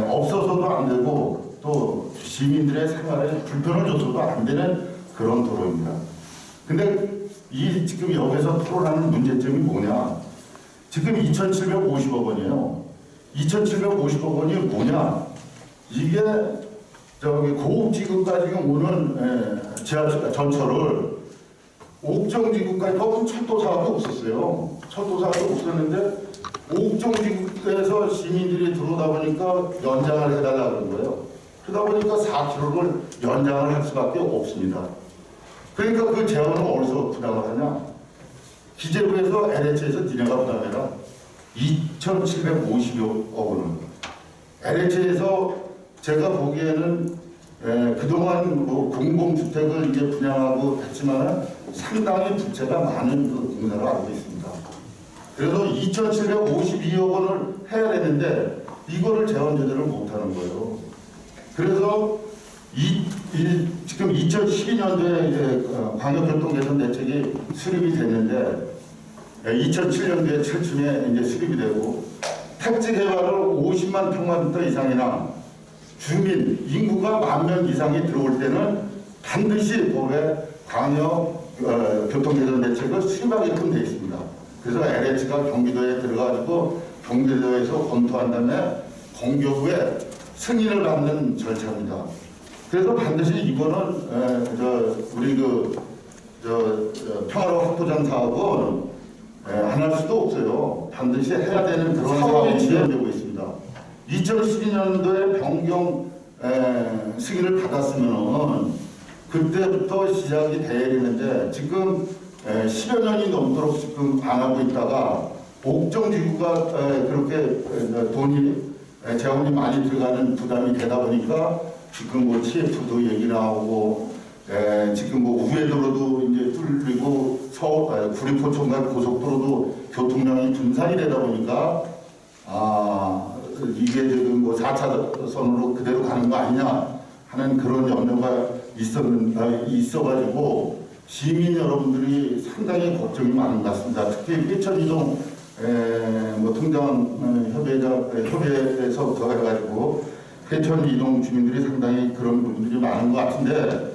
없어서도 안 되고 또 시민들의 생활에 불편을 줘서도 안 되는 그런 도로입니다. 근데 지금 여기서 토론하는 문제점이 뭐냐? 지금 2,750억 원이에요. 2,750억 원이 뭐냐? 이게 고읍지구까지 오는 전철을 옥정지구까지 거기 철도 사업도 없었어요. 철도 사업도 없었는데 옥정지구에서 시민들이 들어오다 보니까 연장을 해달라 그런 거예요. 그러다 보니까 4km를 연장을 할 수밖에 없습니다. 그러니까 그 재원을 어디서 부담을 하냐? 기재부에서 LH에서 니네가 부담해라. 2,750억 원을. LH에서 제가 보기에는 그동안 공공주택을 이제 분양하고 했지만은 상당히 부채가 많은 그 공사로 알고 있습니다. 그래서 2,752억 원을 해야 되는데 이거를 재원 제대로 못하는 거예요. 그래서 지금 2012년도에 이제 광역교통 개선 대책이 수립이 됐는데 2007년도에 최초에 이제 수립이 되고 택지 개발을 50만 평방미터 이상이나 주민 인구가 10,000명 이상이 들어올 때는 반드시 법에 광역 교통 개선 대책을 수립하게끔 되어 있습니다. 그래서 LH가 경기도에 들어가지고 경기도에서 검토한 다음에 공교부에 승인을 받는 절차입니다. 그래서 반드시 이거는 우리 평화로 확보장 사업은 안 할 수도 없어요. 반드시 해야 되는 그런 사업이 진행되고 있습니다. 2012년도에 변경 승인을 받았으면 그때부터 시작이 돼야 되는데 지금 10여 년이 넘도록 지금 안 하고 있다가 옥정지구가 그렇게 재원이 많이 들어가는 부담이 되다 보니까 지금 뭐 TF도 얘기 나오고 지금 뭐 우회도로도 이제 뚫리고 구리포천간 고속도로도 교통량이 분산이 되다 보니까 이게 지금 뭐 4차선으로 그대로 가는 거 아니냐 하는 그런 염려가 있어가지고 시민 여러분들이 상당히 걱정이 많은 것 같습니다. 특히 회천이동 통장 협의회에서부터 해가지고 회천이동 주민들이 상당히 그런 부분들이 많은 것 같은데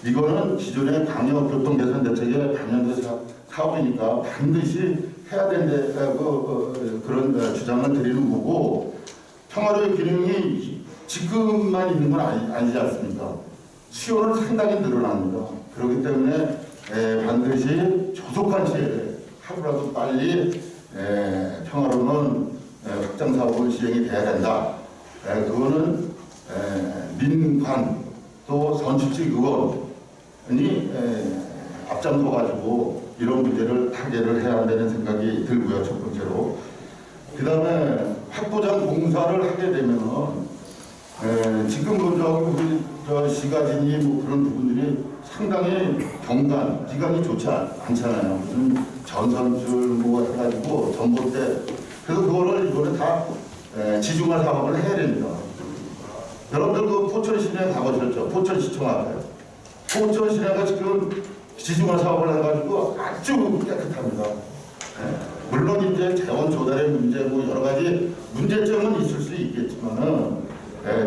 이거는 기존의 광역교통 개선 대책에 반영된 사업이니까 반드시 해야 된다고 그런 주장을 드리는 거고 평화로의 기능이 지금만 있는 건 아니지 않습니까? 수요는 상당히 늘어납니다. 그렇기 때문에 반드시 조속한 시일에 하루라도 빨리 평화로는 확장 사업을 시행이 돼야 된다. 그거는 민관 또 선출직 의원이 앞장서 가지고 이런 문제를 타개를 해야 한다는 생각이 들고요. 첫 번째로. 그 다음에 확보장 공사를 하게 되면은 지금 우리 시가진이 뭐 그런 부분들이 상당히 기간이 좋지 않잖아요. 무슨 전선줄 뭐 해가지고 전봇대. 그래서 그거를 이번에 다 지중화 사업을 해야 됩니다. 여러분들 그 포천 시내 가보셨죠? 포천시청 앞에. 포천 시내가 지금 지중화 사업을 해가지고 아주 깨끗합니다. 물론 이제 재원 조달의 문제 뭐 여러 가지 문제점은 있을 수 있겠지만은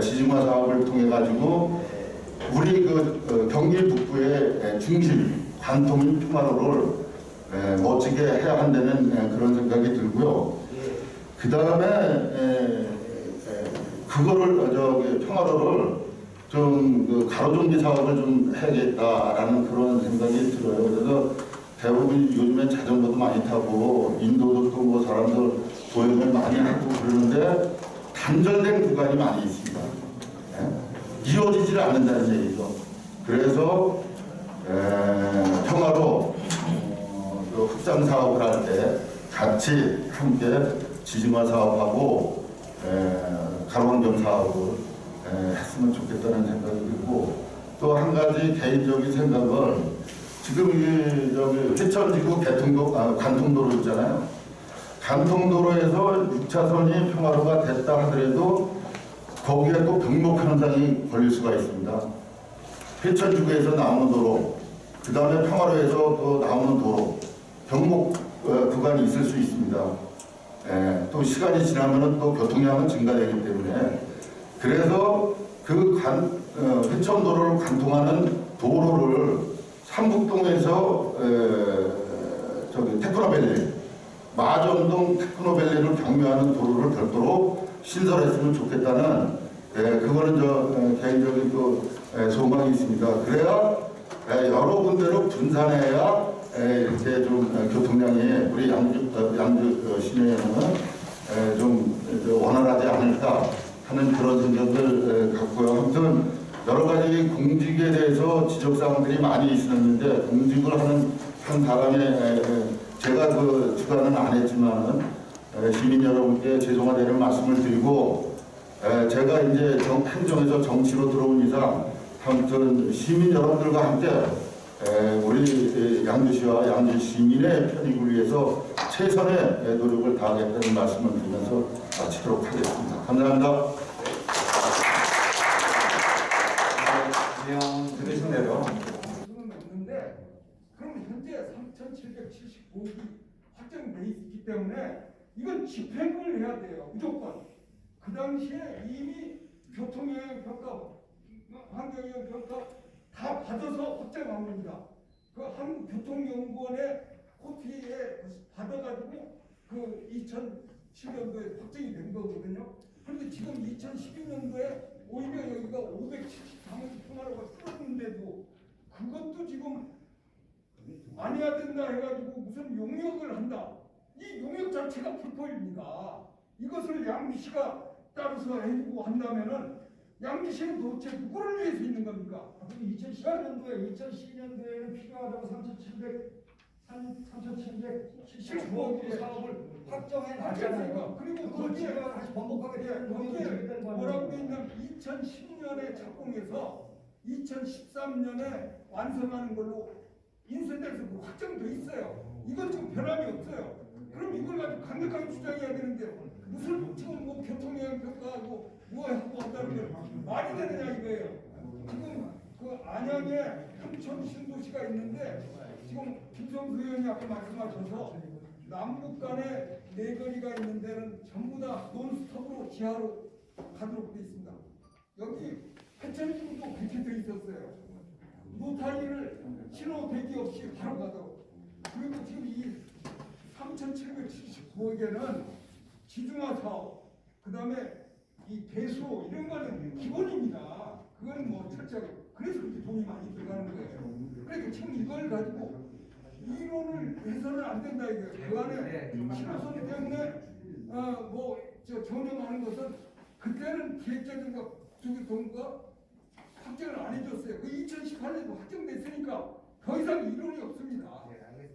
지중화 사업을 통해 가지고 우리 경기 북부의 중심 관통인 평화로를 멋지게 해야 한다는 그런 생각이 들고요. 그 다음에 그거를 평화로를 좀 가로정비 사업을 좀 해야겠다라는 그런 생각이 들어요. 그래서 대부분 요즘엔 자전거도 많이 타고 인도도 또 뭐 사람들 도행을 많이 하고 그러는데 단절된 구간이 많이 있습니다. 이어지질 않는다는 얘기죠. 그래서 평화로 확장 사업을 할 때 같이 함께 지중화 사업하고 가로환경 사업을 했으면 좋겠다는 생각이 들고 또 한 가지 개인적인 생각은 지금 회천지구 관통도로 있잖아요. 관통도로에서 6차선이 평화로가 됐다 하더라도 거기에 또 병목 현상이 걸릴 수가 있습니다. 회천지구에서 나오는 도로, 그 다음에 평화로에서 또 나오는 도로, 병목 구간이 있을 수 있습니다. 또 시간이 지나면 또 교통량은 증가되기 때문에 그래서 그 회천도로를 관통하는 도로를 삼북동에서 테크노밸리, 마전동 테크노밸리를 경유하는 도로를 별도로 신설했으면 좋겠다는 그거는 개인적인 또 소망이 있습니다. 그래야 여러 군데로 분산해야 이렇게 좀 교통량이 우리 양주 시내에는 좀 원활하지 않을까 하는 그런 생각을 갖고요. 아무튼 여러 가지 공직에 대해서 지적사항들이 많이 있었는데 공직을 한 바람에 제가 그 주관은 안 했지만은 시민 여러분께 죄송하다는 말씀을 드리고 제가 이제 행정에서 정치로 들어온 이상 아무튼 시민 여러분들과 함께 우리 양주시와 양주 시민의 편익을 위해서 최선의 노력을 다하겠다는 말씀을 드리면서 마치도록 하겠습니다. 감사합니다. 내용 들으신 대로 수는 없는데 그럼 현재 3,779억이 확정돼 있기 때문에 이건 집행을 해야 돼요. 무조건. 그 당시에 이미 교통영향평가, 환경영향평가 다 받아서 확정한 겁니다. 그 한국교통연구원의 코피에 받아가지고 그 2007년도에 확정이 된 거거든요. 그런데 지금 2012년도에 오히려 여기가 573억 평화로가 줄었는데도 그것도 지금 안 해야 된다 해가지고 무슨 용역을 한다. 이 용역 자체가 불법입니다. 이것을 양주시가 따라서 해주고 한다면은 양주시는 도대체 누구를 위해서 있는 겁니까? 2012년도에는 필요하다고 3,779억 사업을 확정해 놨잖아요. 그리고 그걸 거기에 지금 다시 번복하게 되는 거기에 뭐라고 돼 있냐면 2010년에 착공해서 2013년에 완성하는 걸로 인쇄돼서 확정돼 있어요. 이건 지금 변함이 없어요. 그럼 이걸 가지고 강력하게 주장해야 되는데 무슨 지금 뭐 교통영향평가하고 뭐 하고 한다는 게 말이 되느냐 이거예요. 지금 그 안양에 삼천 신도시가 있는데 지금 김성수 의원이 아까 말씀하셔서 남북 간에 내거리가 있는 데는 전부 다 논스톱으로 지하로 가도록 돼 있습니다. 여기 해천지구도 그렇게 돼 있었어요. 노타리를 신호 대기 없이 바로 가도록. 그리고 지금 이 3,779억에는 지중화 사업, 그 다음에 이 배수 이런 거는 기본입니다. 그건 뭐 철저하게. 그래서 그렇게 돈이 많이 들어가는 거예요. 그러니까 지금 이걸 가지고 이론을 해서는 안 된다 이거예요. 그 안에 신호선 때문에 뭐저 전용하는 것은 그때는 기획자들과 저기 동과 확정을 안 해줬어요. 그 2018년도 확정됐으니까 더 이상 이론이 없습니다.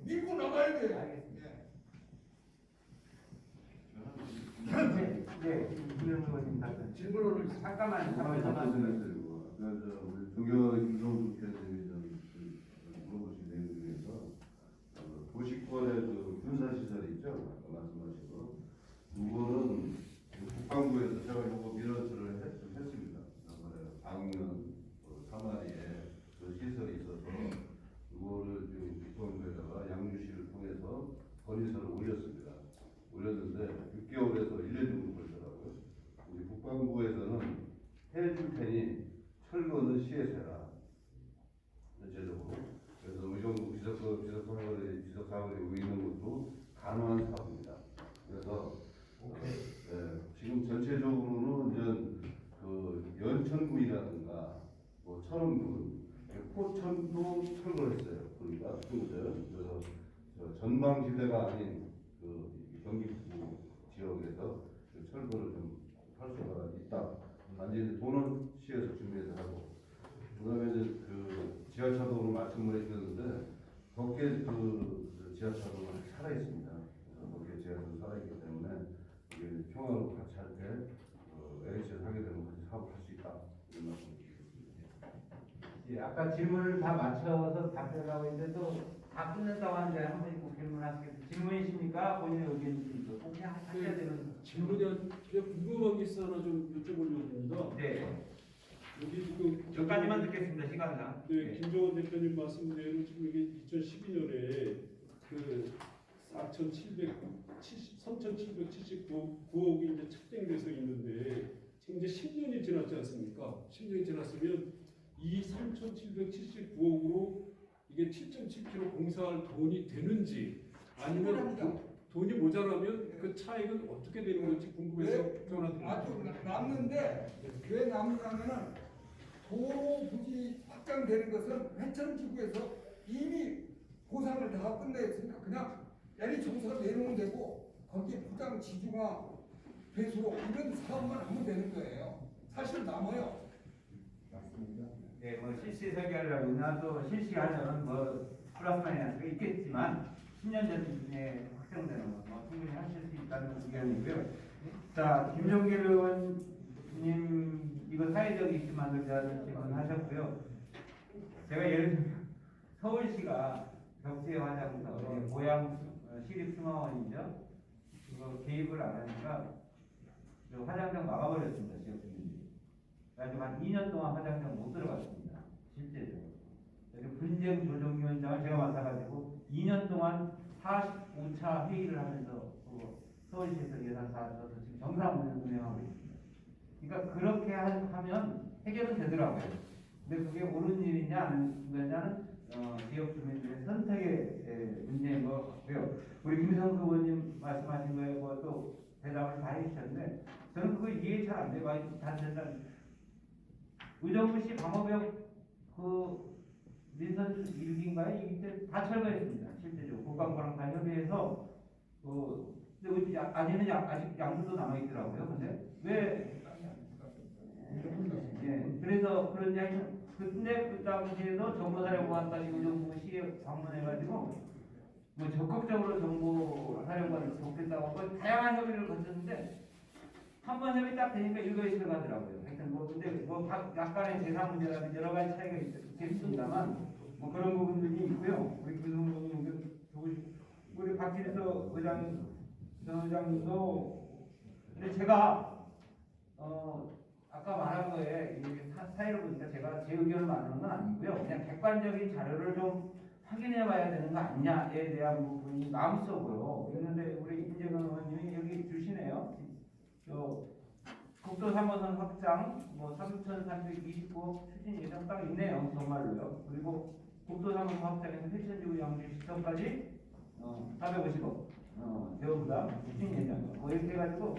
밀고 나가야 돼요. 질문을 잠깐만 말씀드리고, 우리 조교 김성수 교수님이 물어보신 내용 중에서 도시권의 그 군사시설이 있죠, 아까 말씀하시고 그거는 국방부에서 제가 이거 민원서를 했습니다. 방면 사마리에 그 시설이 있어서 그거를 지금 국방부에다가 양주시를 통해서 건의서를 올렸습니다. 올렸는데 6개월에서 1년 정도 걸리더라고요. 우리 국방부에서는 해줄 테니 철거는 시에서 해라. 전체적으로. 그래서 의정부 비석사업이 있는 것도 가능한 사업입니다. 그래서 지금 전체적으로는 이제 그 연천군이라든가 뭐 천원군, 포천도 철거를 했어요. 그러니까 그래서 전방지대가 아닌 그 경기북부 지역에서 그 철거를 좀 할 수가 있다. 단지 돈은 시에서 준비해서 하고, 그다음에 이제 그 지하차도로 말씀을 해주셨는데 덕계 그 지하차도가 살아 있습니다. 그래서 덕계 지하차도 살아 있기 때문에 이게 평화로 같이 할 때 LH에서 하게 되면 같이 사업을 할 수 있다. 이런 말씀드리겠습니다. 예, 아까 질문을 다 맞춰서 답변하고 있는데도 다 끝낸다고 하는데 한 번 꼭 질문하시겠어요? 질문이십니까? 본인의 의견이십니까? 꼭 그냥 하셔야 되는 질문에 제가 궁금한 게 있어 하나 좀 여쭤보려고 합니다. 네. 여기 지금 저까지만 듣겠습니다. 시간상. 네, 김정은 대표님 말씀대로 지금 이게 2012년에 그 3,779억이 이제 책정돼서 있는데 지금 이제 10년이 지났지 않습니까? 10년이 지났으면 이 3,779억으로 이게 7.7km 공사할 돈이 되는지 아니면 돈이 모자라면 그 차익은 어떻게 되는 건지 궁금해서 전화드립니다. 아주 남는데 왜 남느냐면은 도로 부지 확장되는 것은 회천지구에서 이미 보상을 다 끝냈으니까 그냥 LH 공사가 내놓으면 되고 거기에 부당 지중화 배수로 이런 사업만 하면 되는 거예요. 사실 남아요. 네, 뭐 실시 설계하려고 나도 실시하려면 뭐 플러스 마이너스가 있겠지만 10년 전에 확정되는 거 뭐 충분히 하실 수 있다는 의견이고요. 자, 김종길 의원님 이거 사회적 이슈 만들자는 질문하셨고요. 제가 예를 들면 서울시가 벽지 화장 사업에 고양 시립중앙원이죠. 그거 개입을 안 하니까 그 화장장 막아버렸습니다. 지역 주민들이. 그래가지고 한 2년 동안 화장장 못 들어갔습니다. 실제로. 그래서 분쟁 조정위원장을 제가 맡아가지고 2년 동안 45차 회의를 하면서 서울시에서 예산 사서 지금 정상 운영하고 있습니다. 그러니까 그렇게 하면 해결은 되더라고요. 근데 그게 옳은 일이냐 아니냐는 지역 주민들의 선택의 문제인 것 같고요. 우리 김성수 의원님 말씀하신 거에 또 대답을 다 해주셨는데 저는 그거 이해 잘 안 돼요. 단순한 의정부시 방어벽 그 민선 1기인가요? 이때 다 철거했습니다. 실제적으로 국방부랑 협의해서 근데 아직은 아직 양수도 남아 있더라고요. 근데 왜? 예, 그래서 그런 이야기. 근데 그 당시에도 정보사령관까지 의정부시에 방문해가지고 뭐 적극적으로 정보사령관을 돕겠다고 하고 다양한 협의를 거쳤는데 한 번 협의 딱 되니까 일거이실 가더라고요. 하여튼 근데 약간의 재산 문제라든지 여러 가지 차이가 있습니다만 그런 부분들이 있고요. 우리 김성동님 우리 박진서 의장님도 근데 제가 아까 말한 거에 사회를 보니까 제가 제 의견을 말하는 건 아니고요. 그냥 객관적인 자료를 좀 확인해 봐야 되는 거 아니냐에 대한 부분이 마음속으로 있는데 우리 임재근 의원님이 여기 주시네요. 국도 3호선 확장 3,329억 추진 예산 딱 있네요. 정말로요. 그리고 국도 3호선 확장에서 회천지구 양주 시청까지 450억 대우부담 추진 예산 이렇게 해가지고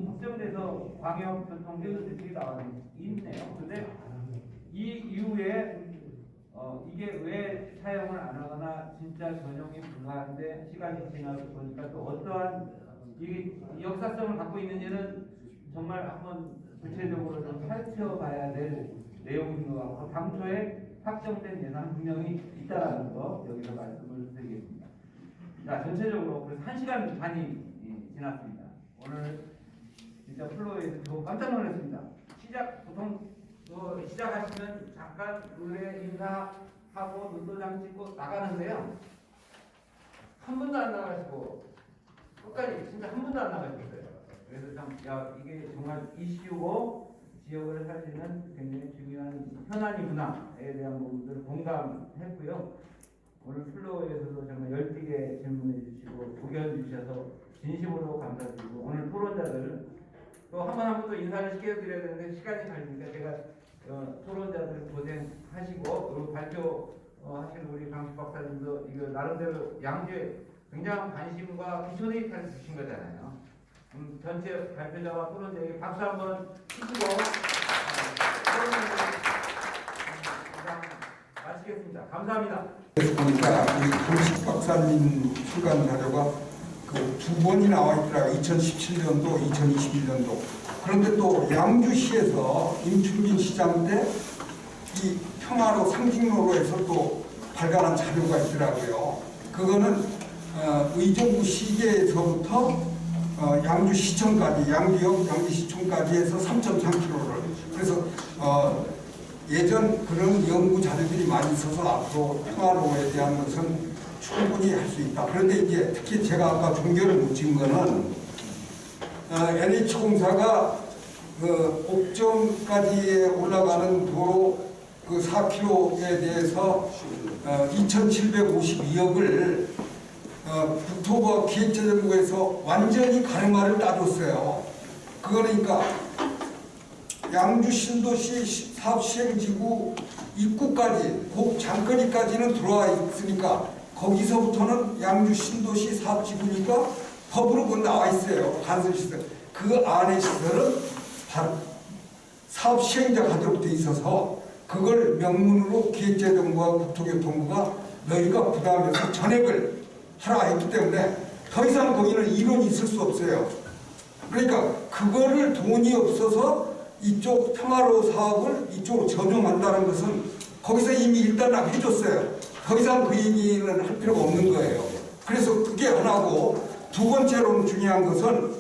확정돼서 광역교통 해수들이 있네요. 근데 이 이후에 이게 왜 사용을 안 하거나 진짜 전용이 불가한데 시간이 지나서 보니까 또 어떠한 이게 역사성을 갖고 있는지는 정말 한번 구체적으로 좀 살펴봐야 될 내용인 것 같고 당초에 확정된 예산 분명히 있다라는 거 여기서 말씀을 드리겠습니다. 자, 전체적으로 그래서 1시간 반이 지났습니다. 오늘 진짜 플로에서 저 깜짝 놀랐습니다. 보통 시작하시면 잠깐 노래 인사하고 눈도장 찍고 나가는데요. 한 분도 안 나가시고 끝까지 진짜 한 분도 안 나가셨어요. 그래서 참 이게 정말 이슈고 지역을 살리는 굉장히 중요한 현안이구나에 대한 부분들을 공감했고요. 오늘 플로에서도 정말 열띠게 질문해 주시고 의견 주셔서 진심으로 감사드리고 오늘 토론자들 또 한 번 한 번 또 인사를 시켜드려야 되는데 시간이 걸리니까 제가 토론자들 고생하시고 그리고 발표하신 우리 강식 박사님도 이거 나름대로 양주에 굉장한 관심과 기초 데이터를 주신 거잖아요. 전체 발표자와 토론자에게 박수 한번 치시고 마치겠습니다. 감사합니다. 그래서 보니까 우리 강식 박사님 출간 자료가 그 2번이 나와 있더라고요. 2017년도, 2021년도. 그런데 또 양주시에서 임충진 시장 때 이 평화로 상징로로에서 또 발간한 자료가 있더라고요. 그거는 의정부 시계에서부터 양주시청까지, 양주역 양주시청까지 해서 3.3km를. 그래서 예전 그런 연구 자료들이 많이 있어서 앞으로 평화로에 대한 것은 충분히 할 수 있다. 그런데 이제 특히 제가 아까 종교를 묻힌 거는 NH공사가 그 옥정까지 올라가는 도로 그 4km에 대해서 2,752억을 국토부와 기획재정부에서 완전히 가르마를 따줬어요. 그러니까 양주 신도시 사업 시행지구 입구까지 곡 장거리까지는 들어와 있으니까 거기서부터는 양주 신도시 사업지구니까 법으로 그건 나와 있어요. 간설시설. 그 안에 시설은 바로 사업 시행자 가도록 돼 있어서 그걸 명문으로 기획재정부와 국토교통부가 너희가 부담해서 전액을 하라 했기 때문에 더 이상 거기는 이론이 있을 수 없어요. 그러니까 그거를 돈이 없어서 이쪽 평화로 사업을 이쪽으로 전용한다는 것은 거기서 이미 일단 해줬어요. 더 이상 그 얘기는 할 필요가 없는 거예요. 그래서 그게 하나고 두 번째로 중요한 것은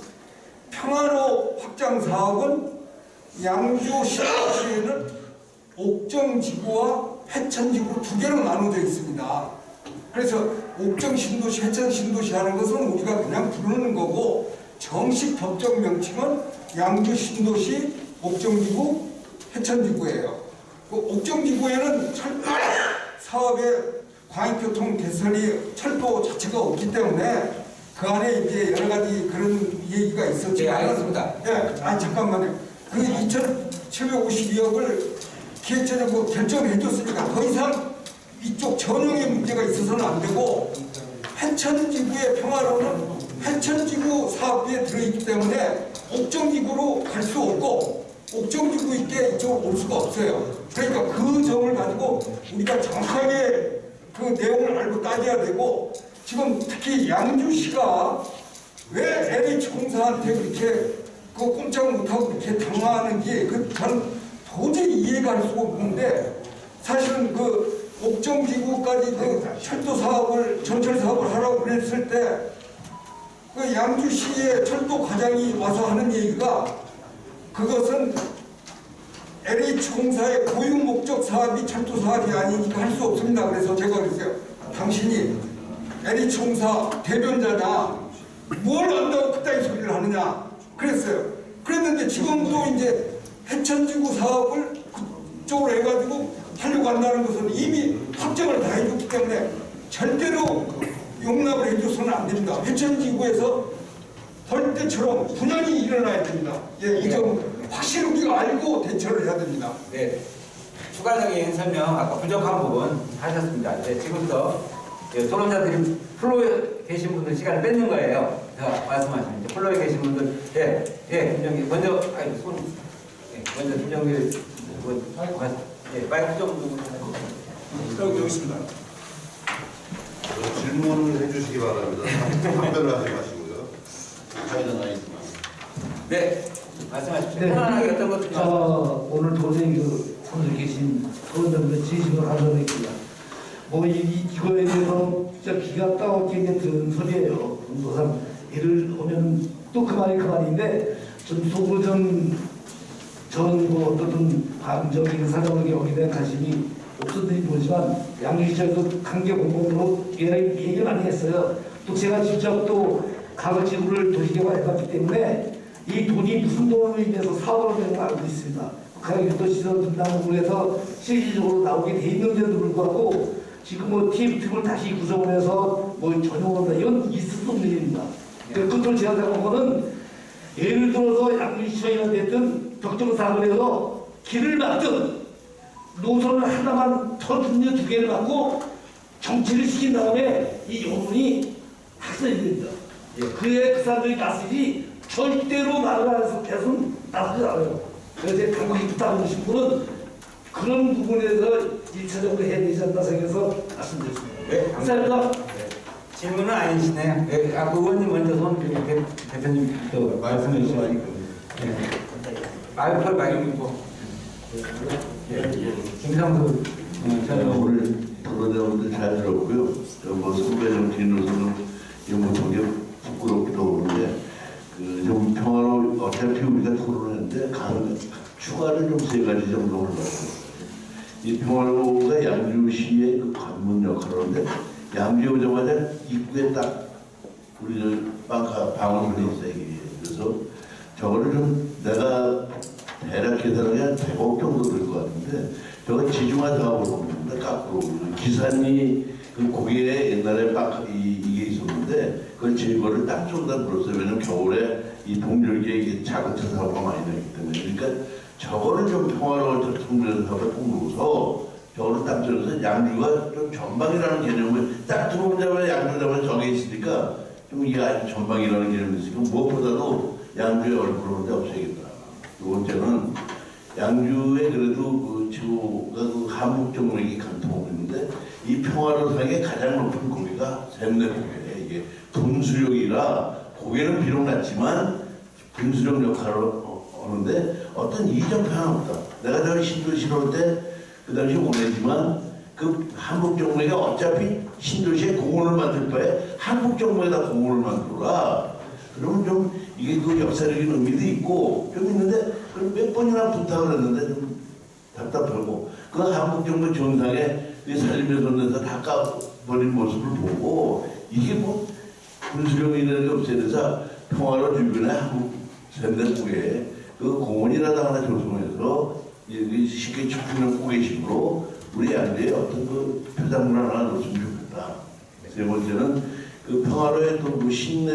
평화로 확장 사업은 양주시에는 옥정지구와 해천지구 두 개로 나눠져 있습니다. 그래서 옥정 신도시, 해천 신도시 하는 것은 우리가 그냥 부르는 거고 정식 법적 명칭은 양주 신도시, 옥정지구, 해천지구예요. 그 옥정지구에는 철도 사업의 광역교통 개선이 철도 자체가 없기 때문에 그 안에 이제 여러 가지 그런 얘기가 있었지만, 네, 알겠습니다. 예, 아니 잠깐만요. 그 2,752억을 기획재정부 결정해 줬으니까 더 이상 이쪽 전용의 문제가 있어서는 안 되고, 해천지구의 평화로는 해천지구 사업비에 들어있기 때문에 옥정지구로 갈 수 없고 옥정지구 있게 이쪽으로 올 수가 없어요. 그러니까 그 점을 가지고 우리가 정확하게 그 내용을 알고 따져야 되고, 지금 특히 양주시가 왜 LH공사한테 그렇게 그 꼼짝 못하고 그렇게 당황하는지 저는 도저히 이해가 할 수가 없는데, 사실은 그 옥정지구까지 그 철도 사업을 전철 사업을 하라고 그랬을 때 그 양주시의 철도 과장이 와서 하는 얘기가 그것은 LH공사의 고유 목적 사업이 철도 사업이 아니니까 할 수 없습니다. 그래서 제가 그랬어요. 당신이 LH공사 대변자냐, 뭘 안다고 그따위 소리를 하느냐 그랬어요. 그랬는데 지금도 이제 해천지구 사업을 그쪽으로 해가지고 하려고 한다는 것은 이미 확정을 다 해줬기 때문에 절대로 용납을 해줘서는 안 됩니다. 해천지구에서 벌떼처럼 분양이 일어나야 됩니다. 예, 이 점 확실히 우리가 알고 대처를 해야 됩니다. 네. 추가적인 설명, 아까 부족한 부분 하셨습니다. 네, 지금부터 토론자들이 플로에 계신 분들 시간을 뺏는 거예요. 제가 말씀하시는 플로에 계신 분들, 김정길 먼저, 먼저 김정길 마이크 좀 여기 있습니다. 질문을 해주시기 바랍니다. 답변을 하지 마시고요. 저희는 아니지만. 네, 말씀하십시오. 네. 편안하게 어떤 것들 오늘 도저히 그 선수 계신 토론자분들 진심으로 감사드립니다. 이거에 대해서 진짜 기가 따갑게 든 소리예요. 본도상 예를 오면 또 그 말이 그 말인데, 전 속으로 어떤 감정적인 사정을 경험에 관심이 없었는지 모르지만 양주시장에서 강제 공공으로 얘기를 많이 했어요. 또 제가 직접 또 가거지구를 도시개발해봤기 때문에 이 돈이 무슨 돈으로 인해서 사업으로 되는 걸 알고 있습니다. 국가교통시설분담부에서 실질적으로 나오게 돼 있는데도 불구하고 지금 TF팀을 다시 구성을 해서 전용으로 한다, 이건 있을 수 없는 일입니다. 끝으로 제가 생각한 거는, 예를 들어서 양주시청이나 됐든 벽정사업을 해서 길을 막든 노선을 하나만 터널 두 개를 막고 정치를 시킨 다음에 이 요문이 확산이 됩니다. 그에 그 사람들이 나서지 절대로 말을 안 해서는 나서지 않아요. 그래서 제 당국이 부탁하고 싶은 분은 그런 부분에서 1차적으로 해야 되지 않나 생각해서 말씀드렸습니다. 네, 감사합니다. 질문은 아니시네요. 네, 의원님 먼저 대표님부터 말씀해 주시죠. 마이크 있고. 김상수 오늘 토론자분들 잘 들었고요. 선배 좀 뒤로서는 되게 부끄럽기도 하는데, 좀 평화로 어차피 우리가 토론했는데 추가를 좀 3가지 정도 올라왔어요. 이 평화로가 양주시의 그 관문 역할을 하는데, 양주에 오자마자 입구에 딱 우리 방어문이 있어요. 그래서 저거를 좀 내가 대략 계산하면 한 100억 정도 될 것 같은데, 저거 지중화 사업으로 봅니다. 거꾸로 기산이 그 고기에 옛날에 이게 있었는데 그걸 제거를 딱 쏟아 불었어요. 왜냐면 겨울에 이 동절기에 이게 자동차 사고가 많이 나기 때문에. 그러니까 저거를 좀 평화로운 통제를 사업에 통로서 저거를 딱 들어서 양주가 좀 전방이라는 개념을 딱 들어오자마자 양주 잡아서 정해 있으니까 좀 이게 아주 전방이라는 개념이 있으니까 무엇보다도 양주의 얼굴을 없애겠다. 두 번째는 양주에 그래도 그 지구가 그 한국 정맥이 간통하고 있는데, 이 평화로상의 가장 높은 고개가 샘내고개예요. 이게 분수령이라 고개는 비록 낮지만 분수령 역할을 하는데 어떤 이적 하나 없다. 내가 저기 신도시 올 때 그 당시 오래지만 그 한국 정맥이 어차피 신도시에 공원을 만들 바에 한국 정맥에다 공원을 만들어라. 그러면 좀 이게 그 역사적인 의미도 있고 좀 있는데, 그럼 몇 번이나 부탁을 했는데 좀 답답하고 그 한국 정부 정상에 산림훼손에서 다 까버린 모습을 보고 이게 뭐 군수령이라는 게 없애면서 평화로 주변에 한국 현대국에 그 공원이라도 하나 조성해서 쉽게 축구는 호기심으로 우리 양주에 어떤 그 표장물 하나 넣었으면 좋겠다. 세 번째는 그 평화로의 또그 신내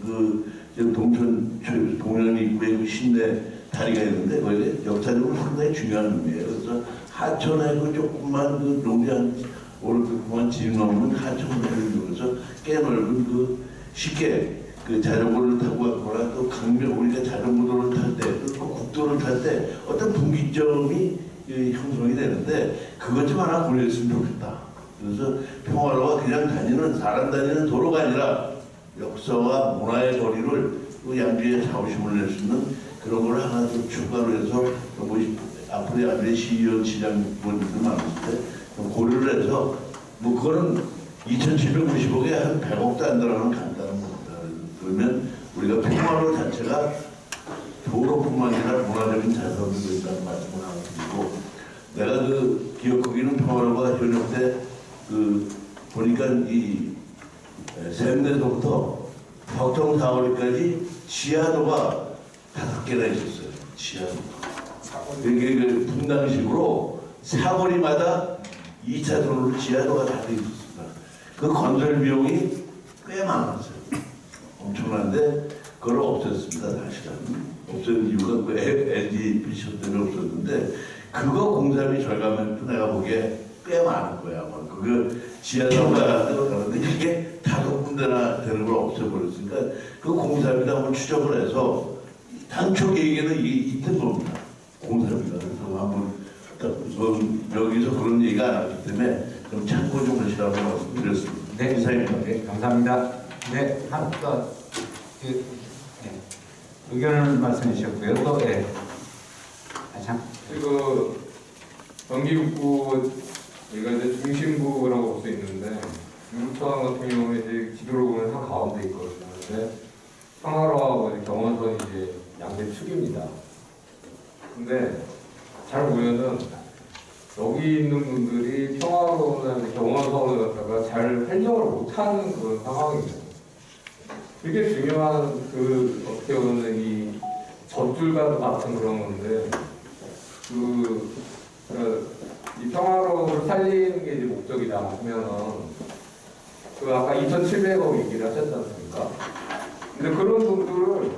그 동천 동양 입구에 그 신내 다리가 있는데 거기에 역사적으로 상당히 중요한 의미예요. 그래서 하천에 그 조금만 그 농장 오르고만 지름 넘는 하천을 이용해서 꽤 넓은 그 쉽게 그 자전거를 타고 가거나 또 강변 우리가 자전거도를 탈 때 또 국도를 탈 때 어떤 분기점이 형성이 되는데 그것 좀 하나 보냈으면 좋겠다. 그래서 평화로가 그냥 다니는 사람 다니는 도로가 아니라 역사와 문화의 거리를 그 양주에 자부심을 낼 수 있는 그런 걸 하나 좀 추가로 해서 뭐 앞으로 양주의 시의원 시장분들 많을 때 고려를 해서 뭐 그거는 2,750억에 한 100억도 안 들어가는 간단한 겁니다. 그러면 우리가 평화로 자체가 도로뿐만 아니라 문화적인 자산도 있다는 말씀을 하고 드리고 내가 그 기억하기는 평화로가 현역 때 그 보니까 이 샘내서부터 덕정사거리까지 지하도가 5개나 있었어요. 지하도. 이게 그 분당식으로 사거리마다 2차 도로로 지하도가 다 되어 있었습니다. 그 건설 비용이 꽤 많았어요. 엄청난데 그걸 없앴습니다. 사실은. 없앤 이유가 그 LG 비쇼 때문에 없었는데 그거 공사비 절감은 내가 보기에 꽤 많을 거야. 그 지하도가 들어가는데 이게 5군데나 되는 걸 없애버렸으니까 그 공사비도 한번 추적을 해서 당초 계획에는 이게 있던 겁니다. 공사비가. 그래서 한번 여기서 그런 얘기가 안 왔기 때문에 좀 참고 좀 하시라고 말씀드렸습니다. 네, 이상입니다. 네, 감사합니다. 네, 의견을 말씀해 주셨고요. 또, 예. 그 경기북부 여기가 이제 중심부라고 볼 수 있는데 유럽청 같은 경우는 이제 지도로 보면 한 가운데 있거든요. 근데 평화로하고 경원선이 이제 양대 축입니다. 근데 잘 보면은 여기 있는 분들이 평화로나 경원선을 갖다가 잘 활용을 못하는 그런 상황입니다. 되게 중요한 그 어떻게 보면 이 젖줄과 같은 그런 건데 이 평화로를 살리는 게 이제 목적이다 하면은 그 아까 2,700억 얘기를 하셨지 않습니까? 근데 그런 돈들을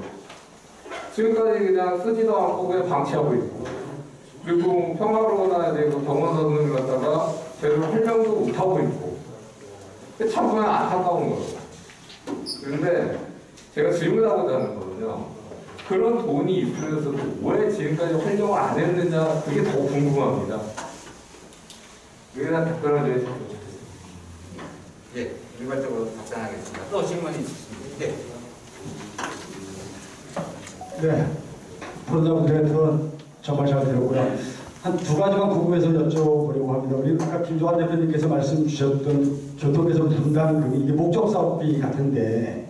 지금까지 그냥 쓰지도 않고 그냥 방치하고 있고 그리고 평화로나 그 경원선을 갖다가 제대로 활용도 못하고 있고 참 보면 안타까운 거예요. 그런데 제가 질문하고자 하는 거는요. 그런 돈이 있으면서도 왜 지금까지 활용을 안 했느냐 그게 더 궁금합니다. 여기에 대한 답변을 좀 해주시면 좋겠습니다. 예, 일괄적으로 답변하겠습니다. 또 질문이 있으십니까? 네. 네. 프로자분들한테는 정말 잘 들었고요. 한 2가지만 궁금해서 여쭤보려고 합니다. 우리 아까 김종환 대표님께서 말씀 주셨던 교통개선 분담금 이게 목적 사업비 같은데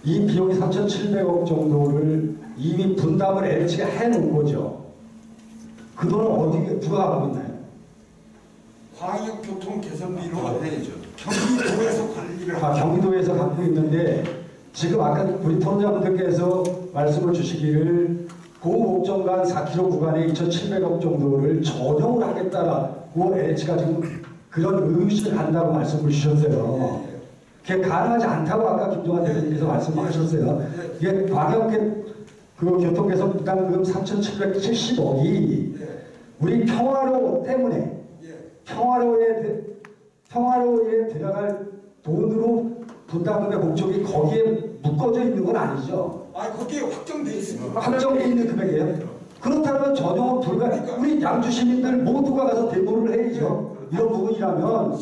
이 비용이 3,700억 정도를 이미 분담을 LH가 해놓은 거죠. 그 돈은 어디 누가 갖고 있나요? 광역교통 개선비로 해야죠. 경기도에서 관리를 경기도에서 갖고 있는데 지금 아까 우리 토론자분들께서 말씀을 주시기를 고목정간 4km 구간에 2,700억 정도를 전용을 하겠다라고 LH가 지금 그런 의식을 한다고 말씀을 주셨어요. 그게 가능하지 않다고 아까 김종환 대표님께서 말씀하셨어요. 이게 광역 그 교통개선 부담금 3,770억이 우리 평화로 때문에 평화로에 들어갈 돈으로 분담금의 목적이 거기에 묶어져 있는 건 아니죠. 거기에 확정돼 있습니다. 확정돼 있는 금액이에요. 그렇다면 전용은 불가능. 우리 양주 시민들 모두가 가서 데모를 해야죠. 이런 부분이라면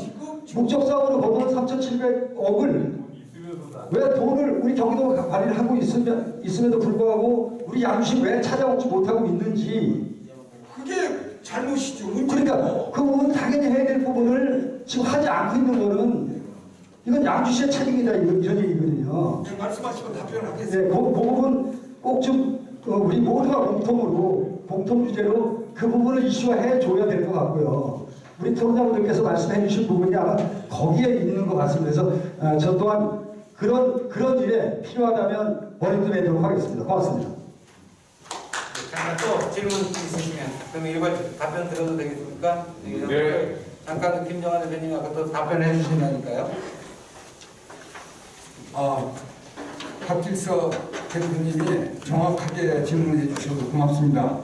목적사업으로 거둔 3,700억을 왜 돈을 우리 경기도가 관리를 하고 있음에도 불구하고 우리 양주시 왜 찾아오지 못하고 있는지 그게 잘못이죠. 그러니까 그 부분 당연히 해야 될 부분을 지금 하지 않고 있는 거는 이건 양주시의 책임이다 이런 얘기거든요. 네, 말씀하시고 답변하겠습니다. 네, 그 부분 꼭 좀 우리 모두가 공통 주제로 그 부분을 이슈화해 줘야 될 것 같고요. 우리 토론자분들께서 말씀해 주신 부분이 아마 거기에 있는 것 같습니다. 그래서 저 또한 그런 일에 필요하다면 머리도 내도록 하겠습니다. 고맙습니다. 잠깐 또 질문 있으시면 그럼 이번 답변 들어도 되겠습니까? 네. 잠깐 김정환 대표님 아까 또 답변해 주신다니까요. 박길서 대표님이 정확하게 질문해 주셔서 고맙습니다.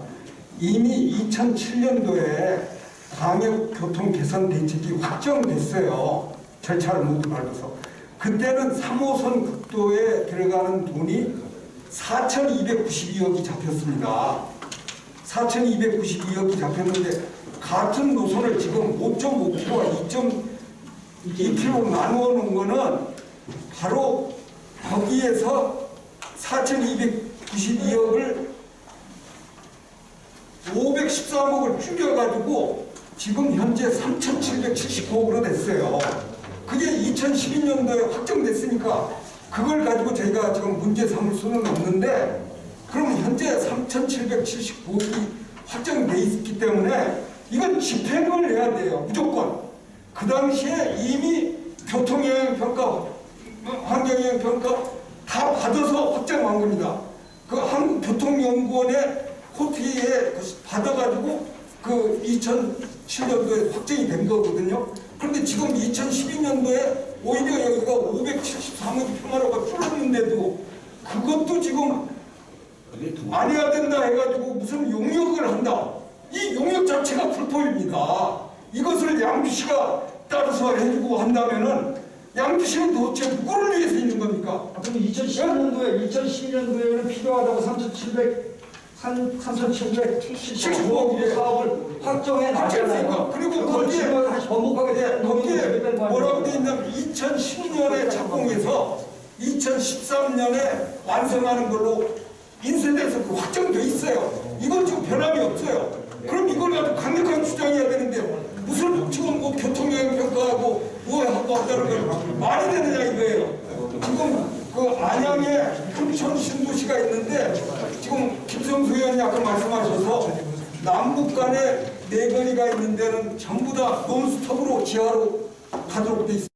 이미 2007년도에 광역교통 개선 대책이 확정됐어요. 절차를 모두 밟아서. 그때는 3호선 국도에 들어가는 돈이 4,292억이 잡혔습니다. 4,292억이 잡혔는데 같은 노선을 지금 5.5km와 2.2km로 나누어 놓은 거는 바로 거기에서 4,292억을 513억을 줄여가지고 지금 현재 3,779억으로 됐어요. 그게 2012년도에 확정됐으니까 그걸 가지고 저희가 지금 문제 삼을 수는 없는데, 그럼 현재 3,779억이 확정돼 있기 때문에 이건 집행을 해야 돼요. 무조건. 그 당시에 이미 교통영향평가, 환경영향평가 다 받아서 확정한 겁니다. 그 한국교통연구원의 코트에 받아가지고 그 2007년도에 확정이 된 거거든요. 그런데 지금 2012년도에 오히려 여기가 573억 평화로가 줄었는데도 그것도 지금 안 해야 된다 해가지고 무슨 용역을 한다. 이 용역 자체가 불법입니다. 이것을 양주시가 따라서 해주고 한다면은 양주시는 도대체 누구를 위해서 있는 겁니까? 그럼 2012년도에는 필요하다고 3,779억 사업을 확정해 놨잖아요. 그리고 거기에 다시 번복하게 거기에 뭐라고 돼 있냐면 2012년에 착공해서 2013년에 완성하는 걸로 인쇄돼서 그 확정돼 있어요. 이건 지금 변함이 없어요. 그럼 이걸 가지고 강력하게 주장해야 되는데 무슨 지금 뭐 교통영향평가하고 뭐 하고 한다는 걸 말이 되느냐 이거예요. 지금 그 안양에 풍천 신도시가 있는데 지금 김성수 의원이 아까 말씀하셔서 남북 간에 내거리가 있는 데는 전부 다 논스톱으로 지하로 가도록 돼 있습니다.